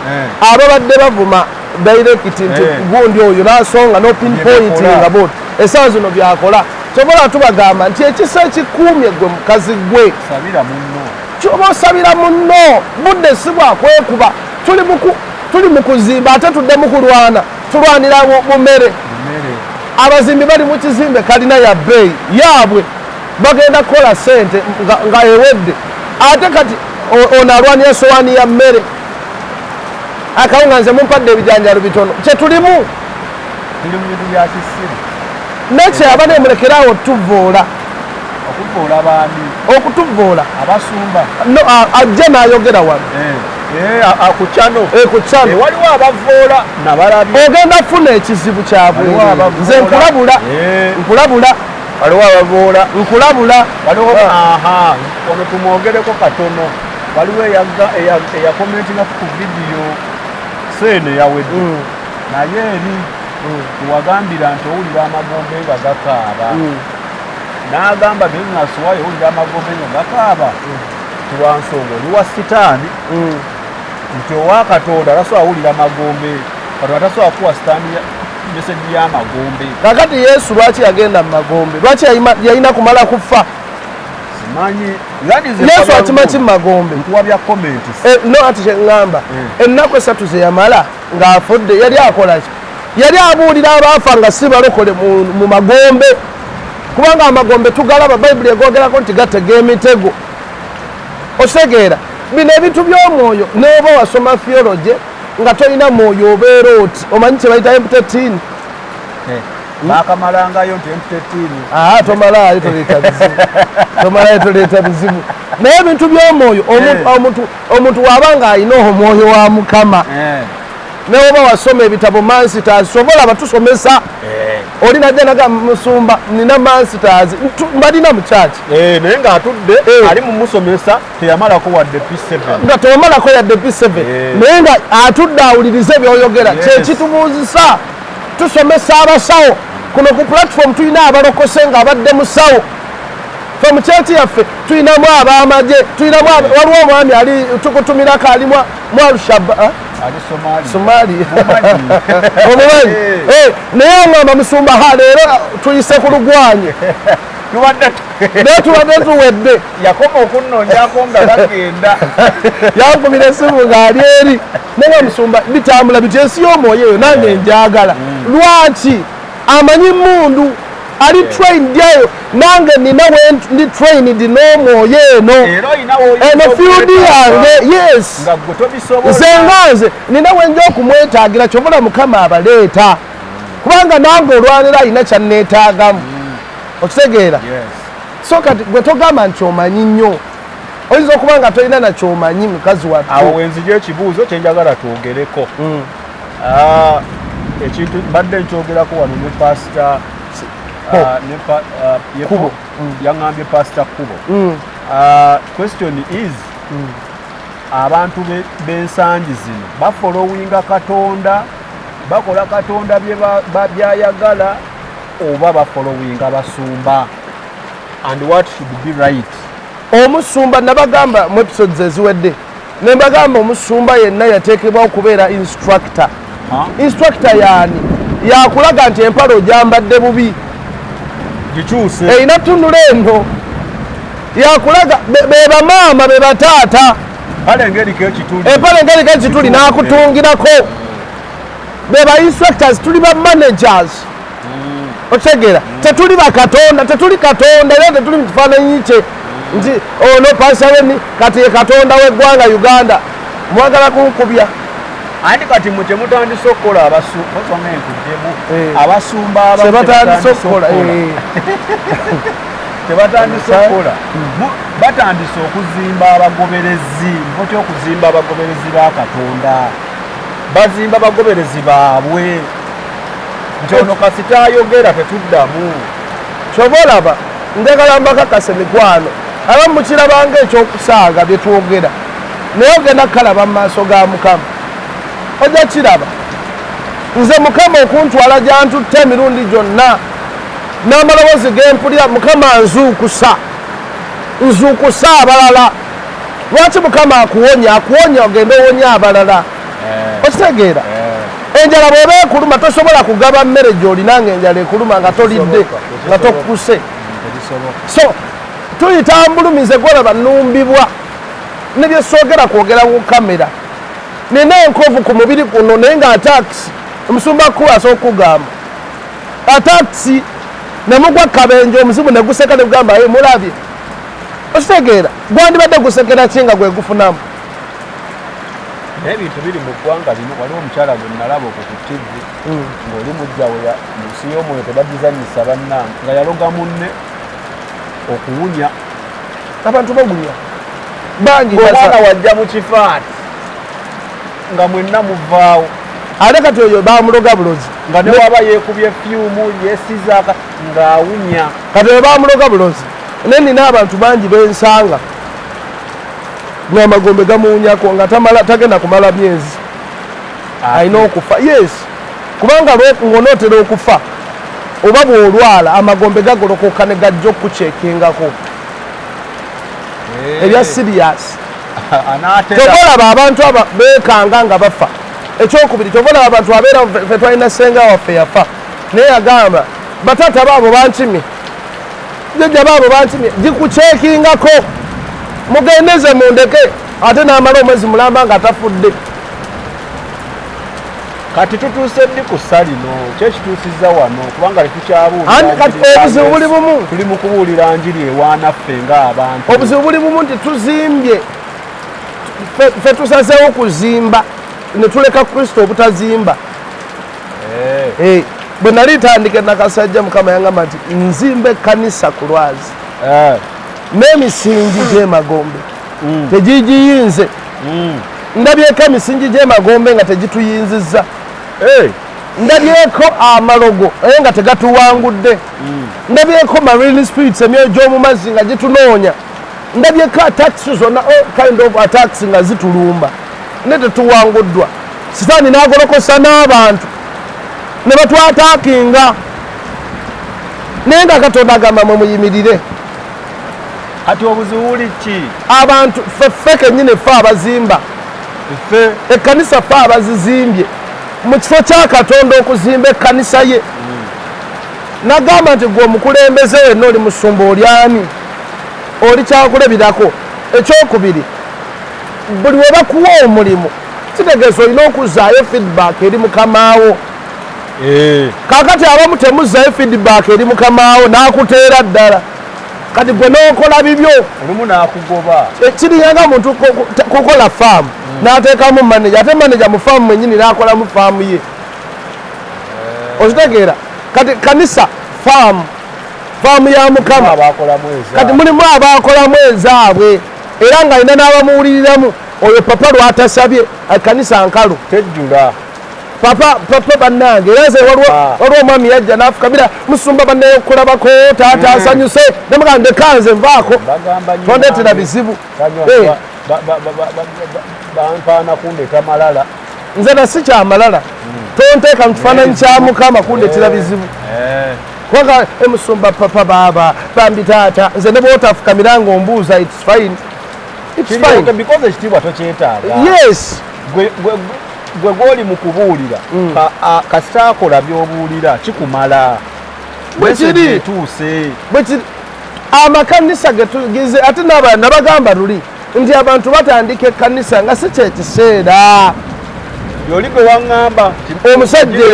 ababadde bavuma dairekiti nti gundi oyo nasonga no pinpointinga bot essaawa zino byakola kyobola tubagamba nti ekisa ekikuumye gwe mukazi gwe kyoba osabira munno budde si bwakwekuba tuli mu kuzimba ate tuddemu kulwana tulwanira bumere abazimbi bali mu kizimbe kalina ya bbeeyi yaabwe bagenda kukola ssente nga ewedde ate kati ono alwanira esowaani ya mmere akawunga nze mumpadde ebijanjalo bitono kyetulimu bintu bya kisiru nekyaba nemulekeraawo tuvoola okutuvoola abasumba ajja n'ayogera wano ku kyano waliwo abavoola nabalabi ogenda kufuna ekizibu kyabwe nze nkulabula waliwo abavoola nkulabula ono tumwogereko katono waliwo eyakomentinga ku vidiyo seene yawedde naye eri tuwagambira nti owulira amagombe nga gakaaba n'agamba bizinesi wayo owulira amagombe nga gakaaba tulwansonga oli wa sitaani nti owa Katonda tasobola awulira amagombe Katonda tasobola kuwa sitaani meseji y'amagombe kakati Yesu lwaki yagenda mu magombe lwaki yalina kumala kufa simanyi Yesu atima ki mu magombe nkuwa bya komenti no ati kyeŋŋamba ennaku esatu ze yamala ng'afudde yali akola ki yali abuulira abaafa nga si balokole mu magombe kubanga amagombe tugalaba bayibuli egogerako nti gatega emitego okitegeera bino ebintu by'omwoyo n'oba wasoma theology nga tolina mwoyo obeera oti omanyi kye bayita emputetini bakamalangayo nti emputetini tomalayo toleeta bizibu naye ebintu by'omwoyo omuntu waba nga alina omwoyo wa mukama naye oba wasoma ebitabo mansitaazi sobola batusomesa oli najja naga musumba nina mansitaazi mbalina mukyaki naye ng'atudde ali mumusomesa teyamalako wadde P7 nga tewamalako yadde P7 naye nga atudde awulirize byoyogera kyekitubuuzisa tusomesa abasawo kuno ku platform tulina abalokose nga abadde musawo fe mu kyeti yaffe tulinamu ab'amagye tulinamu waliwo omwami ali tukutumirako ali mwalushaba Somali omumanyi naye ngamba musumba leero tuyise ku lugwanyi naye tubadde tuwedde yakoma okunnonyako nga bagenda yankubira esimu ng'ali eri naye musumba bitambula biti ensi y'omwoyo eyo nange njagala lwaki amanyi mundu ali trained eyo nange nina ndi trained n'omwoyo eno field yange yes nze nganze nina wenja okumwetaagira kyobula mukama abaleeta kubanga nange olwanira alina kyanneetaagamu okitegeera so kati gwe togamba nti omanyi nnyo oyinza okuba nga tolina nakyomanyi mukazi wattu awo wenzija ekibuuzo kyenjagala twogereko ekintu badde nkyogerako wano ne pasita Kubo yaŋŋambye pasita Kubo question is abantu b'ensangi zino bafolowinga Katonda bakola Katonda byayagala oba bafolowinga basumba and what should be right? Omusumba nabagamba mu episodes eziwedde ne mbagamba omusumba yenna yateekebwa okubeera instructor. Instructor yaani yakulaga nti empalo gyambadde bubi gikyuse eyina tunula eno yakulaga be bamaama be bataata empalo engeri kekituli n'akutungirako be ba instructors tuli ba managers otegera tetuli bakatonda tetuli katonda era tetuli mu kifaananyi kye nti ono pasaweni kati ye katonda w'eggwanga Uganda mwagala kunkubya andi kati mutemutandise okukola abasumba tebatandise okukola batandise okuzimba abagoberezi mpotya okuzimba abagoberezi ba Katonda bazimba abagoberezi baabwe nti ono kasita ayogera tetuddamu kyoba olaba njagala mbakakasa mikwano abamu mukirabanga ekyokusaaga bye twogera naye ogenda kukalaba mu maaso ga Mukama ojja kiraba nze Mukama okuntwala gyantutte emirundi gyonna n'amaloboozi g'empulira Mukama nzuukusa abalala lwaki Mukama akuwonya ogende owonya abalala okitegeera enjala bw'eba ekuluma tosobola kugaba mmere gy'olina ng'enjala ekuluma nga tolidde nga tokuse so tuyita mbulumize gwolaba nnumbibwa ne bye soogera kwogera ku kamera nina enkovu ku mubiri kuno naye nga atakisi omusumba kuwasa okugamba atakisi ne mugwa kabenje omuzibu ne guseka ne gugamba mulabye okitegeera gwandibadde gusekera ki nga gwe gufunamu ebintu biri mu ggwanga lino waliwo omukyala gwe nalaba ku TV ng'oli mujjawe mu nsi y'omwoyo tebagizanyisa bannange nga yaloga munne okuwunya abantu bagunya bangi omwana wajja mu kifaati nga mwenna muvaawo ate kati oyo bamuloga bulozi nga ne waba yeekubye fyumu yeesizaaka ng'awunya kati oyo bamuloga bulozi naye nina abantu bangi bensanga n'amagombe gamuwunyako nga tagenda kumala myezi alina okufa yes kubanga ng'onootera okufa oba bw'olwala amagombe gagolokoka ne gajja okukuceekingako ebya sirias tobolaba abantu aba beekanga nga bafa ekyokubiri tobolaba abantu abeera fe twalina senga waffe yafa naye yagamba bataata baabo bankimye jjajja baabo bankimye gikuceekingako mugendeze mundeke ate n'amala omwezi mulamba nga tafudde kati tutuuse ddi ku ssa lino kyekituusizza wano kubanga kati obuzibu buli bumu tuli mu kubuulira njiri ewaanaffe ng'abantu obuzibu buli bumu nti tuzimbye fe tusazeewo kuzimba ne tuleka Kristo obutazimba bwe nali tandike nakasajja Mukama yangamba nti nzimba ekkanisa ku Lwazi n'emisingi gy'emagombe tegigiyinze ndabyeko emisingi gy'emagombe nga tegituyinzizza ndabyeko amalogo naye nga tegatuwangudde ndabyeko marine spirits emyoyo gy'omu mazzi nga gitunoonya ndabyeko attacks zonna kind of attacks nga zitulumba ne tetuwanguddwa sitaani n'agolokosa n'abantu ne batwataakinga naye nga Katonda agamba mwe muyimirire kati obuzibu buli ki abantu ffe kennyini ffe abazimba ekkanisa ffe abazizimbye mu kifo kya Katonda okuzimba ekkanisa ye nagamba nti gwe omukulembeze wenna oli musumba olyani oli kyakulabirako ekyokubiri buli we bakuwa omulimu kitegeeza olina okuzaayo feedback eri mukamaawo kakati abamu temuzzayo feedback eri mukamaawo n'akuteera ddala kati gwe n'okola bibyo olumu n'akugoba kiriyanga muntu kukola faamu n'ateekamu manager ate manager mu faamu mwennyini n'akola mu faamu ye okitegeera kati kanisa faamu ya mukama kati mulimu abaakolamu ezaabwe era ng'alina n'abamuwuliriramu oyo papa lwatasabye kanisa nkalu tejjula papa bannange eraze waliwo omwami yajja n'afukabira musumba bannaye okulabako taata asanyuse nemugaa ndekanze nvaako tondeetera bizibu bampaana kundeeta malala nze nasi kyamalala tonteeka mu kifaananyi kya mukama kundeetera bizibu kubanga musumba papa baaba bambi taata nze ne bw'otafukamira ng'ombuuza its fine because ekitiibwa tokyetaaga yes gwe gwoli mu kubuulira kasita akola by'obuulira kikumala bwekiri etuuse amakanisa getugize ate nabagamba luli nti abantu batandika ekkanisa nga si kyekiseera yoli gwe waŋŋamba omusajja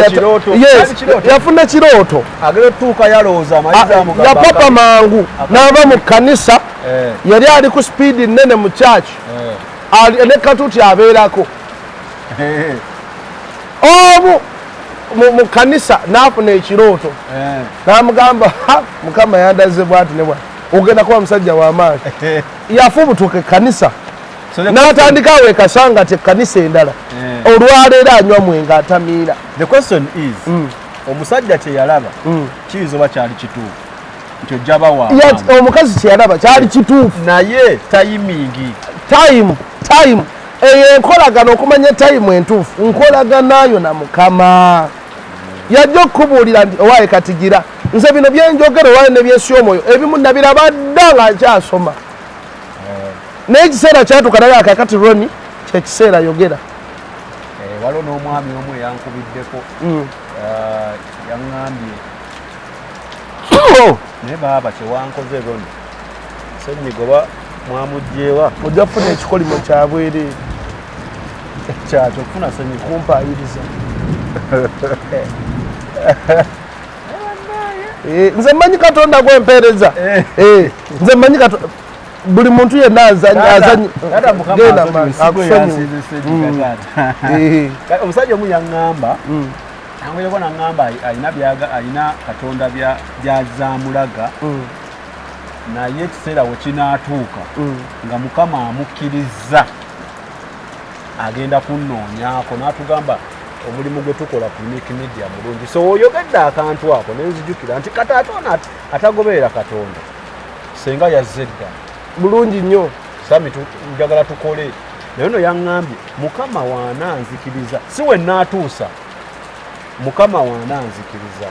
yafuna kirooto agera otuuka yalowooza yapapa mangu n'ava mu kkanisa yali ali ku sipiidi nnene mu kyaki ne katuuti abeerako omu mu kanisa n'afuna ekirooto n'amugamba mukama yandaze bwati ne bwati ogenda kuba musajja w'amaanyi yafubutuka ekkanisa n'atandika awo ekasanga ti ekkanisa endala olwaleero anywa mwenga atamiira. The question is omusajja kye yalaba kiyinza oba kyali kituufu nti ojja bawa omukazi kye yalaba kyali kituufu naye tayimingi time eyo enkolagano okumanya time entuufu nkolaganayo na mukama yajja okubuulira nti owaaye katigira nze bino byenjogera owaaye ne byesi omwoyo ebimu nabiraba dda nga nkyasoma naye ekiseera kyatuuka naye akakati Ronnie kyekiseera yogera. Waliwo n'omwami omu eyankubiddeko yaŋŋambye naye baaba kyewankoze Ronnie sennyiga oba mwamugjeewa ojja kufuna ekikolimo kyabwereere kyakyo okufuna sennyiga kumpaayiriza nze mmanyi katonda gwempeereza nze mmanyi katonda buli muntu yenna azanyi omusajja omu yaŋŋamba angereko naŋŋamba alina katonda byazamulaga naye ekiseera we kinaatuuka nga mukama amukkiriza agenda kunnoonyaako n'atugamba omulimu gwe tukola ku Unique Media mulungi so oyogedde akantu ako nenzijukira nti kati ate ono atagoberera katonda senga yazze dda bulungi nnyo sami njagala tukole naye no yaŋŋambye mukama waananzikiriza si we naatuusa mukama waananzikiriza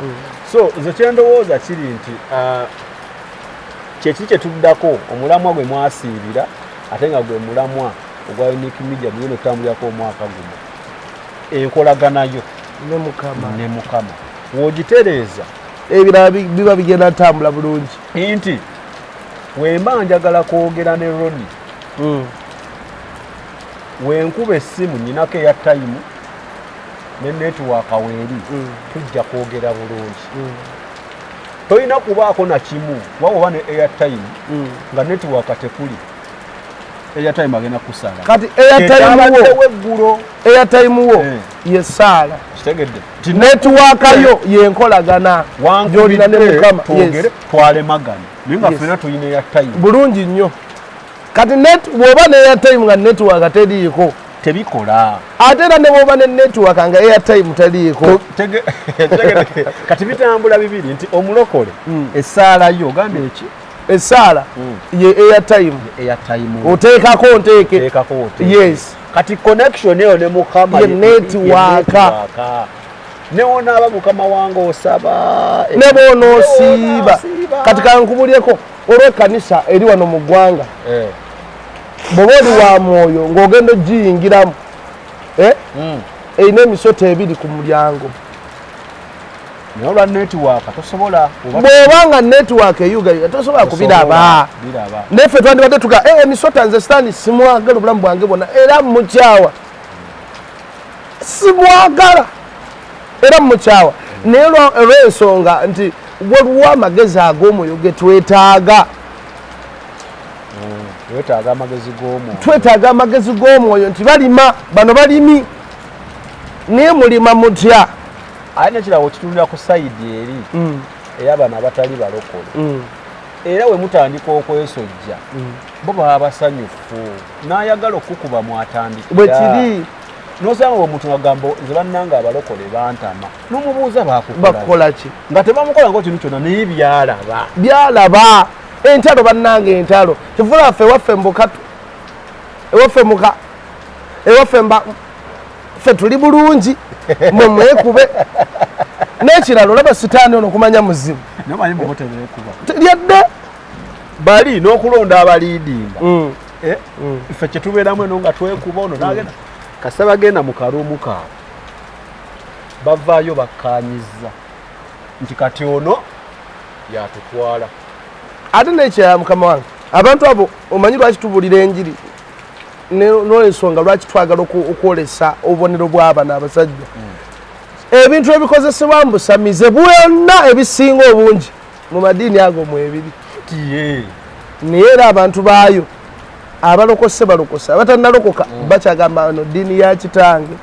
so nze kyendowooza kiri nti kyekiri kyetuddako omulamwa gwe mwasiibira ate nga gwe mulamwa ogwa Unique Media muyina okutambulirako omwaka guno enkolaganayo ne mukama wogitereeza ebirala biba bigenda ntambula bulungi nti wemba njagala kwogera ne Ronnie wenkuba essimu nyinako eya time ne network weeri tujja kwogera bulungi tolina kubaako na kimu wawoba ne airtime nga network tekuli airtime agenda kusala kati airtime wo yesaala kitegedde network yo yenkolagana gyolina ne mukama twalemagana naye nga ffena tulina airtime bulungi nnyo kati bw'oba ne airtime nga network teriiko tebikola ate era ne bw'oba ne network nga airtime teriiko kati bitambula bibiri nti omulokole essaala yo ogambye eki essaala ye airtime oteekako nteeke yes kati connection eyo ne mukama ye network neonaaba mukama wange osaba ne bw'onoosiiba kati kankubulyeko olw'ekkanisa eri wano mu ggwanga bw'oba oli wa mwoyo ng'ogenda ogiyingiramu erina emisota ebiri ku mulyango naye olwa netiwaaka tosobola bw'oba nga netiwaaka eyugayiga tosobola kubiraba neffe twandibadde tuga emisota nze sitaani simwagala obulamu bwange bwonna era mukyawa simwagala era mukyawa Nero olw'ensonga nti waliwo amagezi ag'omwoyo ge twetaaga. Twetaaga amagezi g'omwoyo nti balima bano balimi naye mulima mutya. Ate nekirawo kitulira ku sayidi eri ey'abaana abatali balokole era we mutandika okwesojja bo baba basanyufu n'ayagala okukuba mwatandikira bwe kiri n'osanga omuntu agamba nze bannanga abalokole bantama n'omubuuza bakukola ki nga tebamukola ngo kintu kyonna naye byalaba entalo bannanga entalo kivula ffe ewaffe mbukatu ewaffe ffe tuli bulungi mwe mwekube n'ekiralo olaba sitaani ono kumanya muzimu lyadde bali n'okulonda abaliidinga ffe kyetubeeramu eno nga twekuba ono n'agenda kasita bagenda mu kaluumu kaabwe bavaayo bakkaanyiza nti kati ono yatutwala. Ate n'ekyaya mukama wange abantu abo omanyi lwaki tubuulira enjiri n'olwensonga lwaki twagala okwolesa obubonero bw'abaana abasajja ebintu ebikozesebwa mu busamize bwonna ebisinga obungi mu madiini ago mwebiri naye era abantu baayo abalokose balokose abatannalokoka bakyagamba no ddiini ya kitange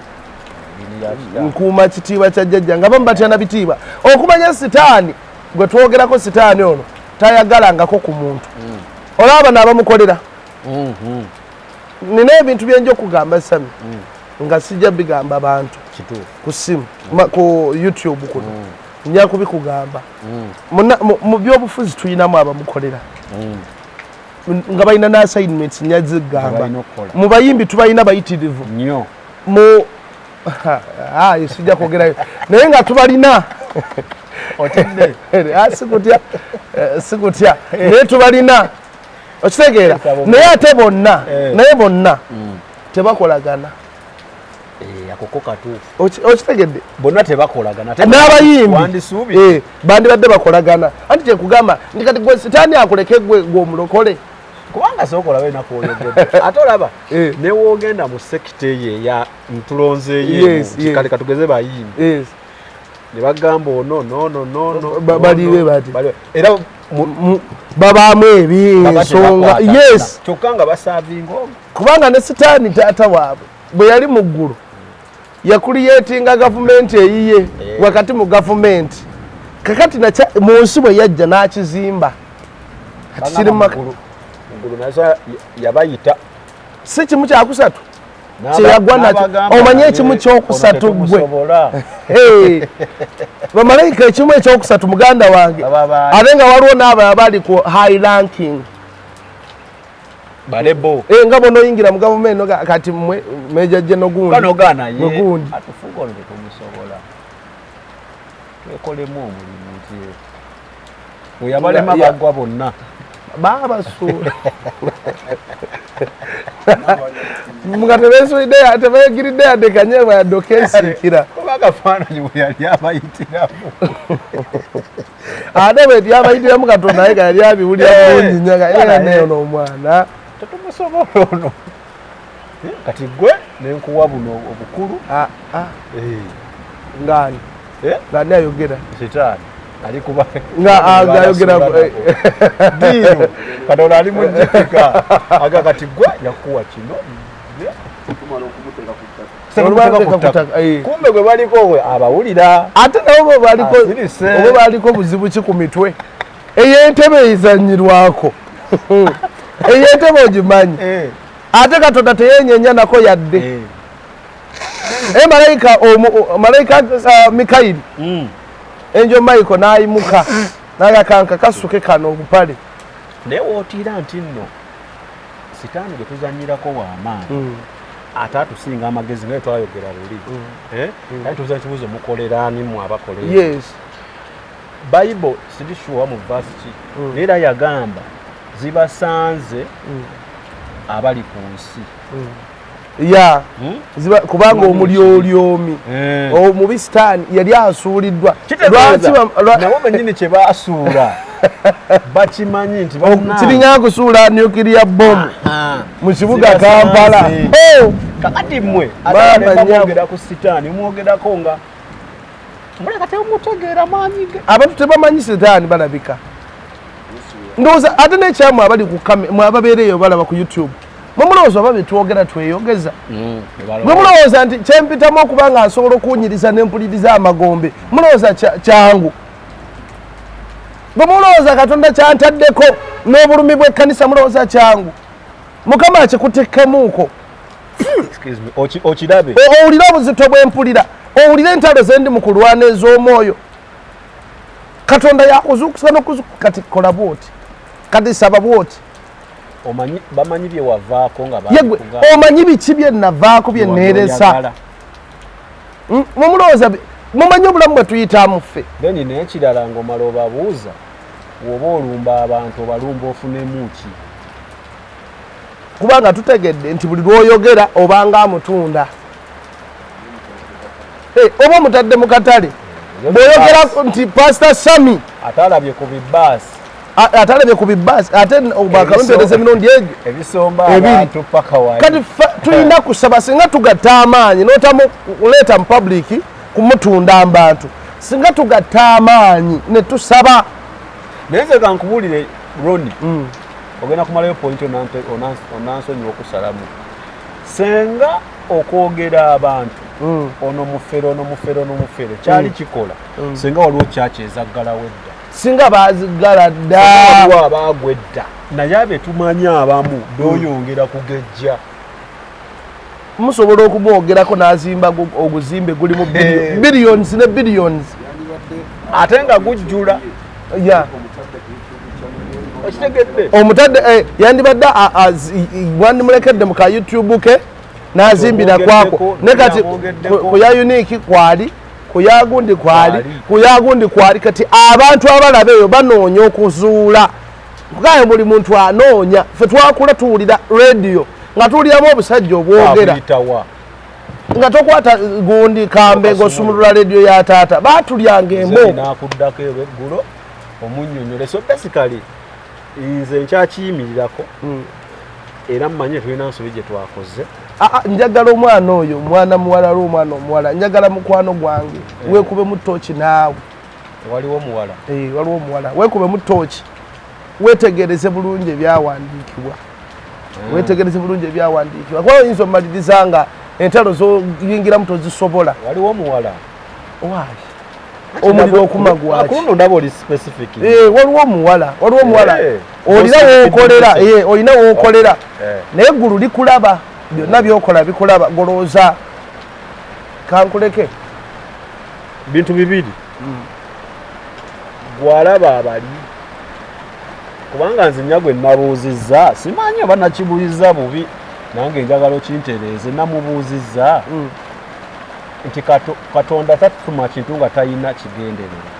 nkuuma kitiibwa kya jjajja nga bamu batya na bitiibwa okumanya sitaani gwe twogerako sitaani ono tayagalangako ku muntu olaba n'abamukolera nina ebintu byenja okugamba sami nga sijja bigamba bantu ku simu ku YouTube kuno nja kubikugamba mu byobufuzi tuyinamu abamukolera nga balina na assignments nyazigamba mu bayimbi tubalina bayitirivu mu sijja kwogerayo naye nga tubalina sikutya naye tubalina okitegeera naye ate bonna tebakolagana akoko katuufu okitegedde bonna tebakolagana n'abayimbi bandibadde bakolagana anti kyekugamba nti kati gwe sitaani akuleke gwe omulokole kubanga sookola wena kwoyogedde ate olaba newoogenda mu sekita eyo eya ntulonzeeyo kale katugeze bayimbi ne bagamba ono baliwe bati era babaamu ebyensonga kyokka nga basaavinga kubanga ne sitaani taata waabwe bwe yali mu ggulu yakuliyetinga gavumenti eyiye wakati mu gavumenti kakati mu nsi bwe yajja n'akizimba yabayita si kimu kyakusatu kyeyagwa nakyo omanye ekimu kyokusatu gwe bamalayika ekimu ekyokusatu muganda wange ate nga waliwo n'abo bali ku high ranking balebo nga bono oyingira mu gavumenti kati meja jeno gundi atufuga olwo tetumusobola twekolemu omulimu nti weyabalema bagwa bonna babasuula nga tebesuidde tebeegiridde yadde kanyebwa yadde okesiikira kuba akafaananyi bwe yali abayitiramu ate bwe yabayitiramu katonda naye nga yali abiwulira bulungi nnyo nga era neyo n'omwana tetumusobola ono kati gwe nenkuwa buno obukulu ngani ngani ayogera sitaani ali kuba nga ayogera diino katonda ali mujjikika aga kati gwe yakuwa kino kumbe gwe baliko we abawulira ate nabo bwe baliko buzibu ki ku mitwe ey'entebe eyizanyirwako ey'entebe ogimanyi ate katonda teyenyenya nako yadde malayika Mikayiri enjo Michael n'ayimuka n'agakanka kasuke kano obupale naye wootiira nti nno sitaani gwe tuzanyirako w'amaanyi ate atusinga amagezi naye twayogera luli naye tuza kibuzo mukoleraani mu abakolera bayibuli sirisuwa mu vaasi ki naye era yagamba zibasanze abali ku nsi kubanga omulyolyomi omubi sitaani yali asuuliddwa nabo bennyini kye baasuula bakimanyi nti kirinya kusuula nuclear bomb mu kibuga Kampala kakati mmwe mwogera ku sitaani mwogerako nga muleka temutegeera maanyi ge abantu tebamanyi sitaani balabika ndowooza ate n'ekyamu abali ku kamera ababeereeyo balaba ku YouTube mulowooza oba betwogera tweyogeza bwe mulowooza nti kyempitamu okuba nga nsobola okuwunyiriza n'empuliriza amagombe mulowooza kyangu bwe mulowooza katonda kyantaddeko n'obulumi bw'ekkanisa mulowooza kyangu mukama akikutekkemuuko okirabe owulire obuzito bw'empulira owulire entalo zendi mu kulwana ez'omwoyo katonda yakuzuukusa n'okuzuukusa kati kola bwoti kati saba bwoti bamanyi bye wavaako nga yegwe omanyi biki bye navaako bye neeresa mumulowooza mumanyi obulamu bwe tuyitamu ffe then n'ekirala ng'omala obabuuza woba olumba abantu obalumba ofunemu ki kubanga tutegedde nti buli lw'oyogera obanga amutunda oba omutadde mu katale bw'oyogera nti pasita sami atalabye ku bibaasi ate bakalumpereza emirundi egyo ebisomba abantu paka wali kati tulina kusaba singa tugatta amaanyi notamu kuleeta mu public kumutunda abantu singa tugatta amaanyi ne tusaba naye nze kankubuulire Ronnie ogenda kumalayo point onansonyiwa okusalamu senga okwogera abantu ono mufere kyali kikola senga waliwo kyaki ezaggalawo edda singa baziggala dda waliwo abaagwa edda naye abe tumanyi abamu doyongera kugejja musobola okumwogerako n'azimba oguzimbe gulimu billions ne billions ate nga gujjula omutadde yandibadde wandimulekedde mu ka YouTube ke n'azimbira kwako ne kati ku ya unique kwali ku ya gundi kwali ku ya gundi kwali kati abantu abalaba eyo banoonya okuzuula kugaye buli muntu anoonya ffe twakula tuwulira radio nga tuwuliramu obusajja obwogera nga tokwata gundi kambe ng'osumulula radio ya taata baatulyanga embooko nakuddako eggulo omunnyonnyole so basically nze nkyakiyimirirako era mumanye tulina nsobi gye twakoze njagala omwana oyo omwana muwala ali omwana omuwala njagala mukwano gwange weekube mu ttooki naawe waliwo muwala waliwo omuwala weekube mu ttooki weetegereze bulungi ebyawandiikibwa weetegereze bulungi ebyawandiikibwa kuba oyinza omaliriza nga entalo zoyingiramu tozisobola waliwo omuwala waayi omuliro okumagwaki waliwo omuwala olina wookolera olina wookolera naye eggulu likulaba byonna byokola bikulaba golooza kankuleke bintu bibiri gwalaba abali kubanga nze nnya gwe nabuuzizza simanyi oba nakibuuliza bubi nange njagala okintereeze namubuuzizza nti katonda tatuma kintu nga talina kigenderera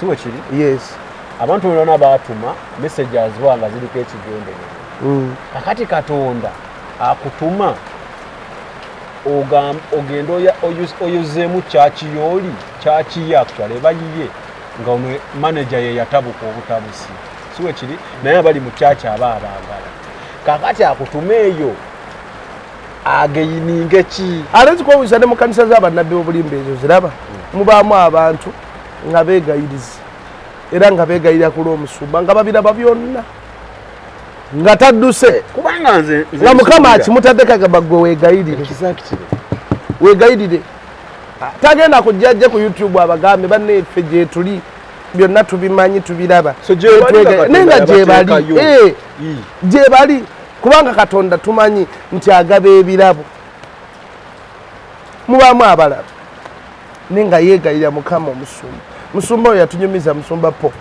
si we kiri yes abantu bonna baatuma messages bwanga ziriko ekigenderera kakati katonda akutuma ogenda oyozeemu kyakiyoli kyakiye actually eba yiye nga ono manager ye yatabuka obutabusi si we kiri naye abali mu kyaki aba abaagala kakati akutuma eyo ageyininge ki ate zikubuuza ne mu kanisa z'abannabbi b'obulimba ezo ziraba mubaamu abantu nga beegayiriza era nga beegayirira ku lw'omusumba nga babiraba byonna nga tadduse kubanga nze nga mukama akimutaddeko agamba gwe weegayirire tagenda kujjajja ku YouTube abagambe banneffe gye tuli byonna tubimanyi tubiraba naye nga gye bali kubanga katonda tumanyi nti agaba ebirabo mubaamu abalaba naye nga yeegayirira mukama omusumba oyo yatunyumiza musumba po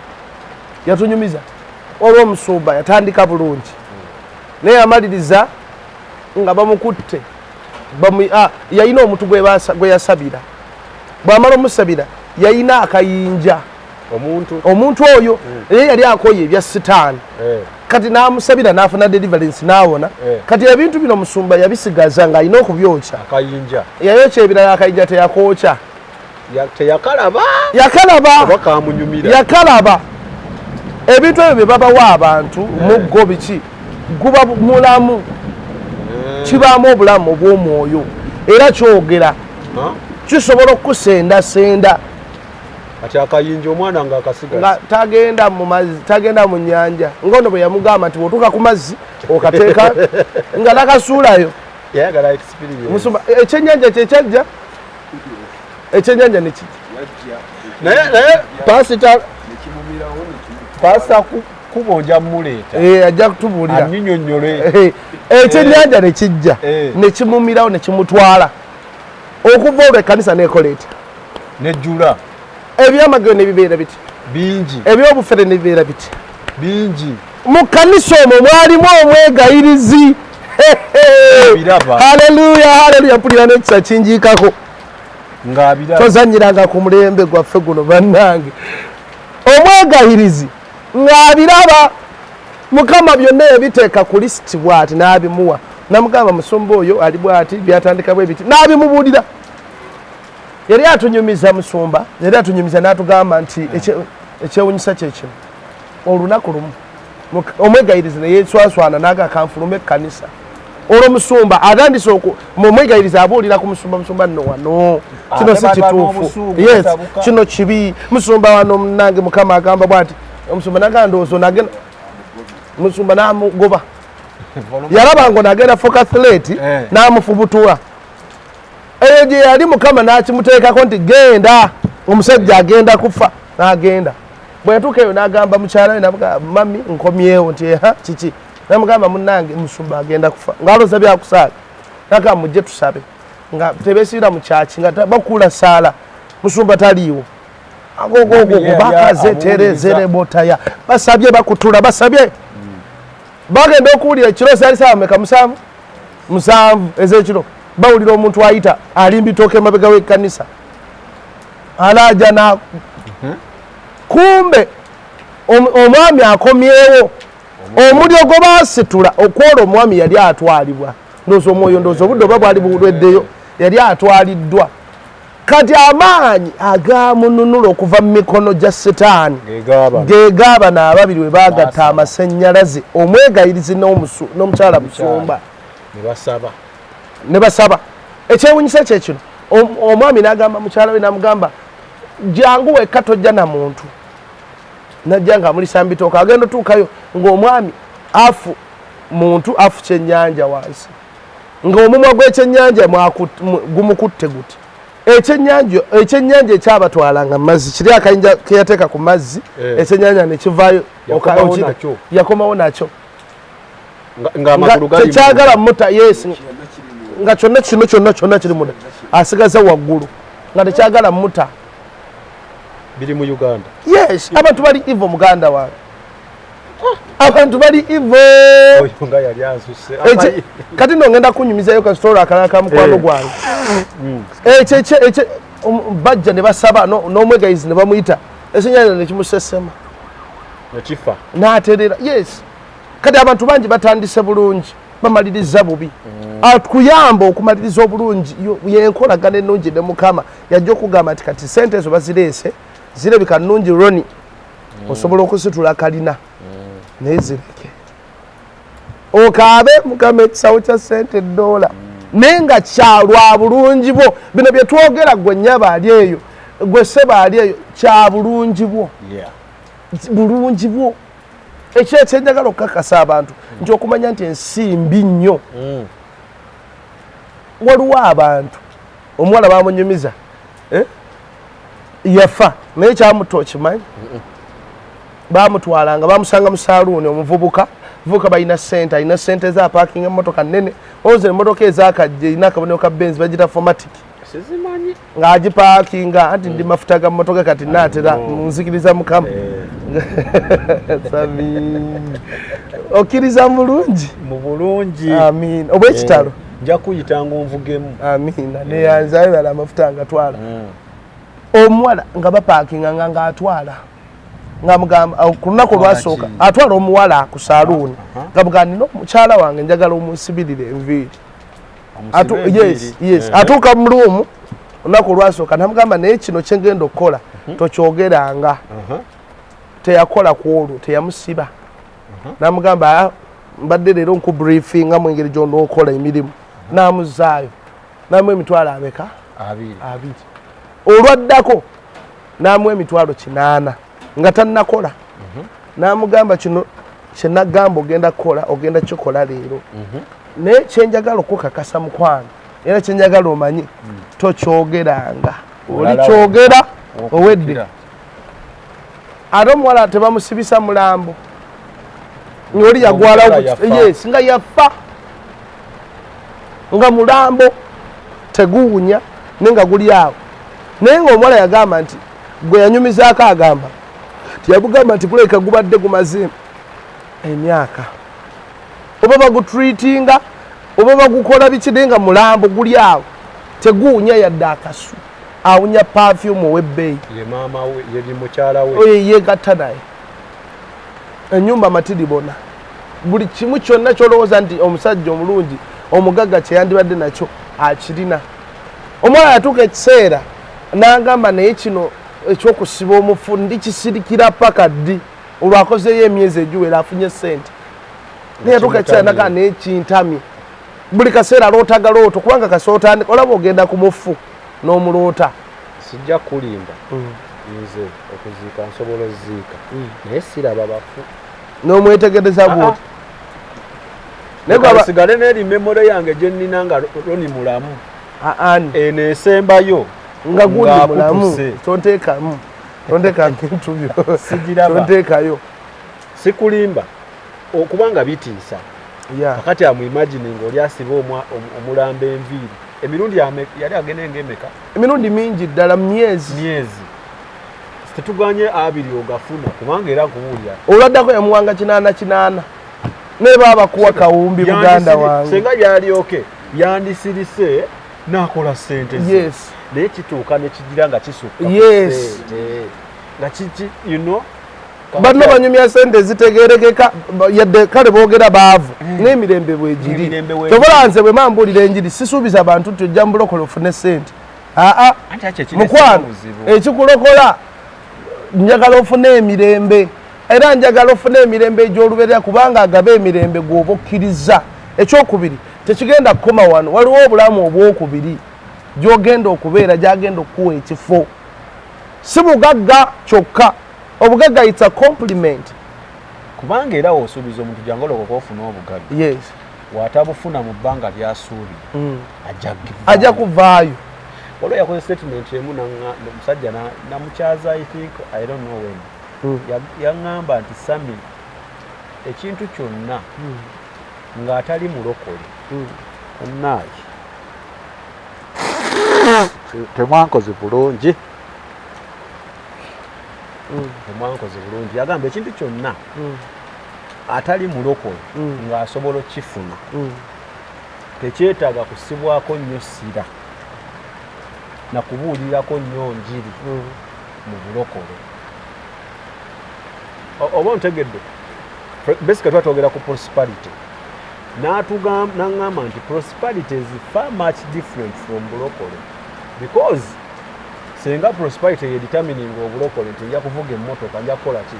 yatunyumiza olwo omusumba yatandika bulungi naye amaliriza nga bamukutte yayina omuntu gwe yasabira bw'amala omusabira yayina akayinja omuntu oyo naye yali akoye ebya sitaani kati n'amusabira n'afuna deliverance n'awona kati ebintu bino omusumba yabisigaza ng'alina okubyokya yayokya ebirala akayinja teyakookya yakalaba ebintu ebyo bye babawa abantu muggo biki guba mulamu kibaamu obulamu obw'omwoyo era kyogera kisobola okukusendasenda kati akayinja omwana nga akasigaza nga tagenda mu mazzi tagenda mu nnyanja ngono bwe yamugamba nti bw'otuuka ku mazzi okateeka nga nakasuulayo yayagala experience Musumba ekyennyanja kyekyajja ekyennyanja nekijja naye pasita kubonja muleeta ajja kutubuulira annyinnyonnyole ekyennyanja nekijja nekimumirawo nekimutwala okuva olwo ekkanisa nekoleeta nejjula ebyamagero nebibeera biti bingi ebyobufere nebibeera biti bingi mu kkanisa omwo mwalimu omwegayirizi haleluya mpulira n'ekisa kinjiikako tozanyiranga ku mulembe gwaffe guno bannange omwegayirizi ng'abiraba mukama byonna yabiteeka ku lisiti bw'ati n'abimuwa namugamba musumba oyo ali bw'ati byatandika bwe biti n'abimubuulira yali atunyumiza musumba yali atunyumiza n'atugamba nti ekyewunyisa kyekino olunaku lumu omwegayirizi ne yeeswaswana n'agakanfuluma ekkanisa olwo musumba atandise omwegayirizi abuulira ku musumba nno wano kino si kituufu yes kino kibi musumba wano munange mukama agamba bw'ati omusumba nagamba ndowooza nagenda musumba n'amugoba yalaba ngo nagenda fokathlet n'amufubutura eyo gye yali mukama n'akimuteekako nti genda omusajja agenda kufa n'agenda bwe yatuuka eyo n'agamba mukyala we namuga mami nkomyewo nti kiki namugamba munnange musumba agenda kufa ng'aloza byakusaaga nagamba mujje tusabe nga tebesiira mu kyaki nga bakula saala musumba taliiwo agogogo bakaze terezere botaya basabye bakutula basabye bagenda okuwulira ekiro saali saawa meka musanvu ez'ekiro bawulira omuntu ayita alimba itooke emabega w'ekkanisa alaaja na kumbe omwami akomyewo omulyo gwe baasitula okwola omwami yali atwalibwa ndowooza omwoyo ndowooza obudde oba bwali bulweddeyo yali atwaliddwa kati amaanyi agamununula okuva mu mikono gya setaani gegaabano ababiri we baagatta amasannyalaze omwegayirizi n'omukyala musumba ne basaba ekyewunyisa kyekino omwami n'agamba mukyala we n'amugamba jangu wekka tojja na muntu najja nga amulisa mbitooka agenda otuukayo ng'omwami muntu afu kyennyanja wansi ng'omumwa gw'ekyennyanja gumukutte guti ekyennyanja ekyabatwalanga mu mazzi kiri akayinja keyateeka ku mazzi ekyennyanja nekivaayo yakomawo nakyo tekyagala muta yes nga kyonna kino kyonna kiri muda asigaza waggulu nga tekyagala muta biri mu Uganda yes abantu bali ivo muganda wange abantu bali ivo nga yali asuse kati ngenda kunyumizayo ka story akalala ka mukwano gwange bajja ne basaba n'omwegayizi ne bamuyita ekinyanya nekimusesema nekifa n'aterera yes kati abantu bangi batandise bulungi bamaliriza bubi atuyamba okumaliriza obulungi yenkolagana ennungi ne mukama yajja okugamba nti kati sente ezo bazireese zirabika nnungi Ronnie osobola okusitula kalina naye zireke okaabe mukama ekisawo kya sente $1 naye nga kyalwa bulungi bwo bino bye twogera gwe nnyaba ali eyo gwe sseba ali eyo kya bulungi bwo bulungi bwo ekyo ekyenjagala okukakasa abantu nti okumanya nti ensimbi nnyo waliwo abantu omuwala bamunyumiza yafa naye kyamuta okimanyi bamutwalanga bamusanga mu saaluuni omuvubuka balina sente alina sente za parking emmotoka nnene oze emmotoka ezakajja erina akabonero ka benzi bagita fomatic ng'agipakinga anti ndi mafuta ga mmotoka kati naatera nzikiriza mukama okkiriza mulungi mu bulungi amiina obwekitalo nja kuyitanga onvugemu amiina neyanzayo bala amafuta ngatwala omuwala nga bapakinga ng'atwala ngamugamba ku lunaku olwasooka atwala omuwala ku saaluuni ngamugamba nina omukyala wange njagala omunsibirire enviiri yes atuuka mu luumu olunaku olwasooka namugamba naye kino kyengenda okukola tokyogeranga teyakola ku olwo teyamusiba namugamba mbadde leero nkubriefinga mu engeri gyonookola emirimu namuzaayo namu emitwalo abeka 2 olwaddako n'amuwa emitwalo 8 nga tannakola. N'amugamba kino kye nagamba ogenda kukola ogenda kikola leero. Naye kyenjagala okukakasa mukwano era kyenjagala omanyi tokyogeranga. Oli kyogera owedde. Ate omuwala tebamusibisa mulambo. Oli yagwalawo yes nga yafa nga mulambo teguwunya nenga guli awo. Naye ng'omuwala yagamba nti gwe yanyumizaako agamba tiyabugamba nti kuleka gubadde gumaze emyaka oba bagutreatinga oba bagukola biki naye nga mulambo guli awo teguwunya yadde akasu awunya perfume ow'ebbeeyi. Ye maama we ye mukyala we yeegatta naye ennyumba matiribona buli kimu kyonna kyolowooza nti omusajja omulungi omugagga kyeyandibadde nakyo akirina. Omwana yatuuka ekiseera n'agamba naye kino ekyokusiba omufu ndikisirikira paka ddi olwakozeyo emyezi egiwera afunye ssente. Naye yatuuka ekiseera n'agamba naye kintamye buli kaseera lootagalooto kubanga kasootandika olaba ogenda ku mufu n'omuloota. Sijja kulimba nze okuziika nsobola oziika naye siraba bafu n'omwetegereza bwoti. Sigale n'eri memore yange gye nnina nga Ronnie mulamu eno esembayo nga gundi mulamu tonteekamu bintu byo tonteekayo. Sikulimba okubanga bitiisa kakati amuimagine ng'oli asiba omulamba enviiri emirundi yali agenda ng'emeka? Emirundi mingi ddala myezi tetuganye 2 ogafuna kubanga era kuwulya olwaddako yamuwanga 8 ne baba kuwa kawumbi muganda wange senga yalyoke yandisirise nakola sente yes naye kituuka ne kigira nga kisukka yes nga kiki you know banno banyumya sente zitegerekeka yadde kale boogera baavu n'emirembe bwegiri tobalanze bwe mambulira enjiri sisuubiza abantu tojja mbulokole ofune sente mukwano ekikulokola njagala ofune emirembe era njagala ofune emirembe egy'olubeerera kubanga agaba emirembe gw'oba okkiriza. Ekyokubiri tekigenda kukoma wano waliwo obulamu obwokubiri gy'ogenda okubeera gy'agenda okuwa ekifo si bugagga kyokka obugagga it's a compliment kubanga era osuubiza omuntu gyangolokoka ofuna obugagga yes watabufuna mu bbanga lyasuubi ajja kuvaayo. Olwo yakoze statement emu omusajja namukyaza I think I don't know when yaŋŋamba nti Sami ekintu kyonna ng'atali mulokole onnaayi temwankoze bulungi yagamba ekintu kyonna atali mulokole ng'asobola okifuna tekyetaaga kusibwako nnyo sira na kubuulirako nnyo njiri mu bulokole. Oba ontegedde basically twatwogera ku prosperity n'aŋŋamba nti prosperity is far much different from bulokole because senga prosperity ye determining obulokole nti nja kuvuga emmotoka nja kukola ki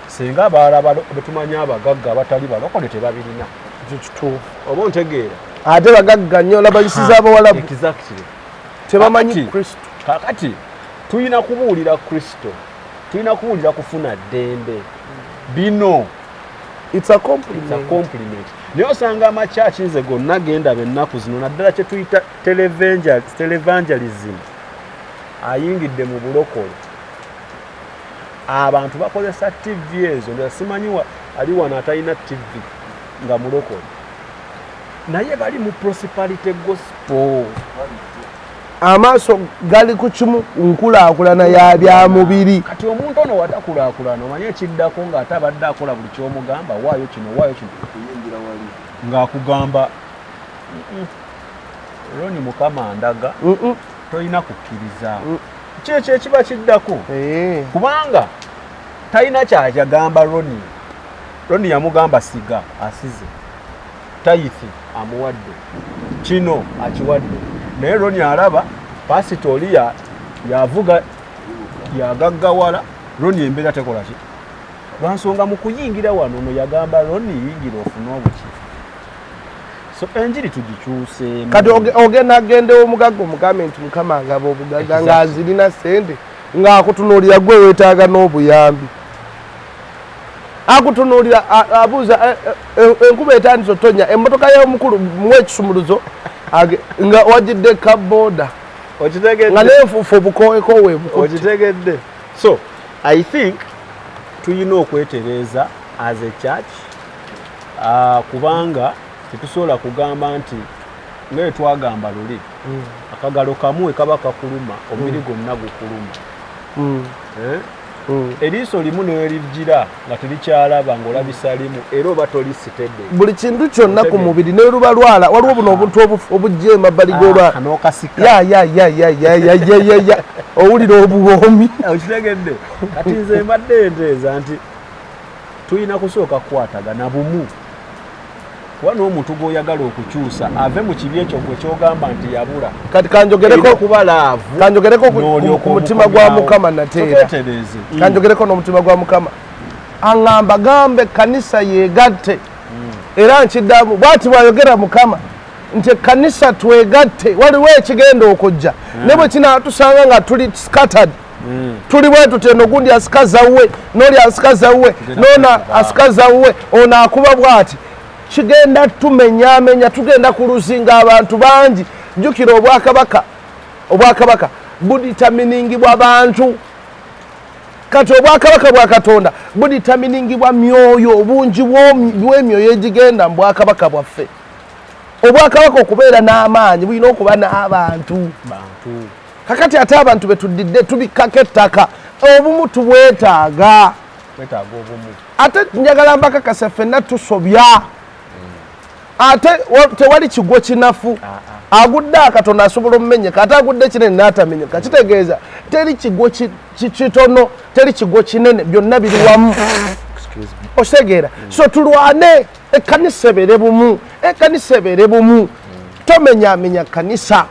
senga abalala betumanya abagagga abatali balokole tebabirina ekyo kituufu. Oba ontegeera ate bagagga nnyo olabayisiza abawalabu exactly tebamanyi Kristo. Kakati tulina kubuulira Kristo tulina kuwulira kufuna ddembe bino it's a compliment. Naye osanga amakyaki nze gonna genda bennaku zino naddala kye tuyita televangelism ayingidde mu bulokole. Abantu bakozesa TV ezo nga simanyi ali wano atalina TV nga mulokole naye bali mu prosperity gospel. Amaaso gali ku kimu nkulaakulana ya bya mubiri. Kati omuntu ono watakulaakulana omanyi ekiddako ng'ate abadde akola buli ky'omugamba waayo kino kuyingira wali ng'akugamba Ronnie Mukama ndaga tolina kukkiriza kyekyo ekiba kiddako kubanga talina kyagamba Ronnie yamugamba siga asize tayifi amuwadde kino akiwadde naye Ronnie alaba pasitoli yavuga yagaggawala Ronnie embeera tekola ki lwansonga mu kuyingira wano ono yagamba Ronnie yingira ofune obuki so enjiri tugikyuseemu. Kati ogenda agendewo omugagga omugambe nti Mukama agaba obugagga ng'azirina sente ng'akutunuulira gwe weetaaga n'obuyambi akutunuulira abuuza enkuba etandise otonya emmotoka y'omukulu muwa ekisumuluzo nga wagidde kabooda nga neefuufa obukowekowe okitegedde. So I think tulina okwetereeza as a church kubanga tetusobola kugamba nti ngaye twagamba luli akagalo kamu kaba kakuluma omubiri gwonna gukuluma. Eriiso limu newerijjira nga terikyalaba ng'olabisa limu era oba tolisitedde. Buli kintu kyonna ku mubiri ne luba lwala waliwo buno obuntu obujja emabbali g'olwala ya owulira obuwoomi. Okitegedde kati nze mbadde nteeza nti tulina kusooka kukwatagana bumu kuba n'omuntu gw'oyagala okukyusa ave mu kibi ekyo gwe kyogamba nti yabula. Kati kanjogereko kuba laavu kanjogereko ku mutima gwa Mukama nateera kanjogereko n'omutima gwa Mukama aŋŋamba gambe kanisa yeegatte era nkiddamu bw'ati bw'ayogera Mukama nti kanisa twegatte waliwo ekigenda okujja ne bwe kinaatusanga nga tuli scattered tuli bwe tuteno gundi asikaza uwe n'oli asikaza uwe n'ona asikaza uwe ono akuba bw'ati kigenda tumenyamenya tugenda kuluzinga abantu bangi. Jjukira obwakabaka buditaminingibwa bantu kati obwakabaka bwa Katonda buditaminingibwa myoyo obungi bw'emyoyo egigenda mu bwakabaka bwaffe. Obwakabaka okubeera n'amaanyi bulina okuba n'abantu kakati ate abantu betudidde tubikkako ettaka obumu tubwetaaga ate njagala mbakakasa ffenna tusobya ate tewali kigo kinafu agudde akatonda asobola omumenyeka ate agudde kinene n'atamenyeka kitegeeza teri kigo kitono teri kigo kinene byonna biri wamu osegeera. So tulwane ekkanisa ebeere bumu tomenyamenya kanisa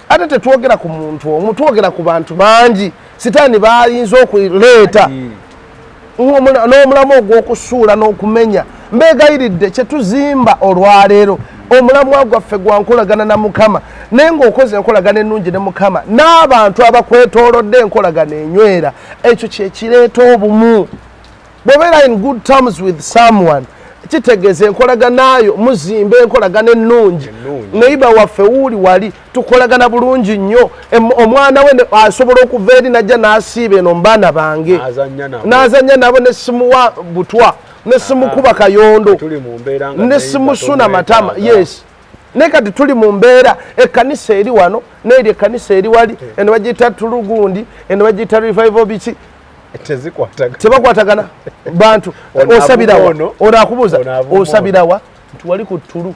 ate tetwogera ku muntu omu twogera ku bantu bangi sitaani bayinza okuleeta n'omulamu ogw'okusuula n'okumenya. Mbeegayiridde kyetuzimba olwaleero omulamwa gwaffe gwa nkolagana na Mukama naye ng'okoze enkolagana ennungi ne Mukama n'abantu abakwetoolodde enkolagana enywera ekyo kyekireeta obumu. Bw'obeera in good terms with someone kitegeeza enkolaganayo muzimba enkolagana ennungi neiba waffe wuuli wali tukolagana bulungi nnyo omwana we asobola okuva eri najja n'asiiba eno mu baana bange n'azannya nabo ne simuwa butwa ne simukuba kayondo ne simusuna matama. Yes naye kati tuli mu mbeera ekkanisa eri wano n'eri ekkanisa eri wali eno bagiyita tulugundi eno bagiyita revival biki tebakwatagana bantu. Osabirawa ono akubuuza osabirawa nti wali ku ttulu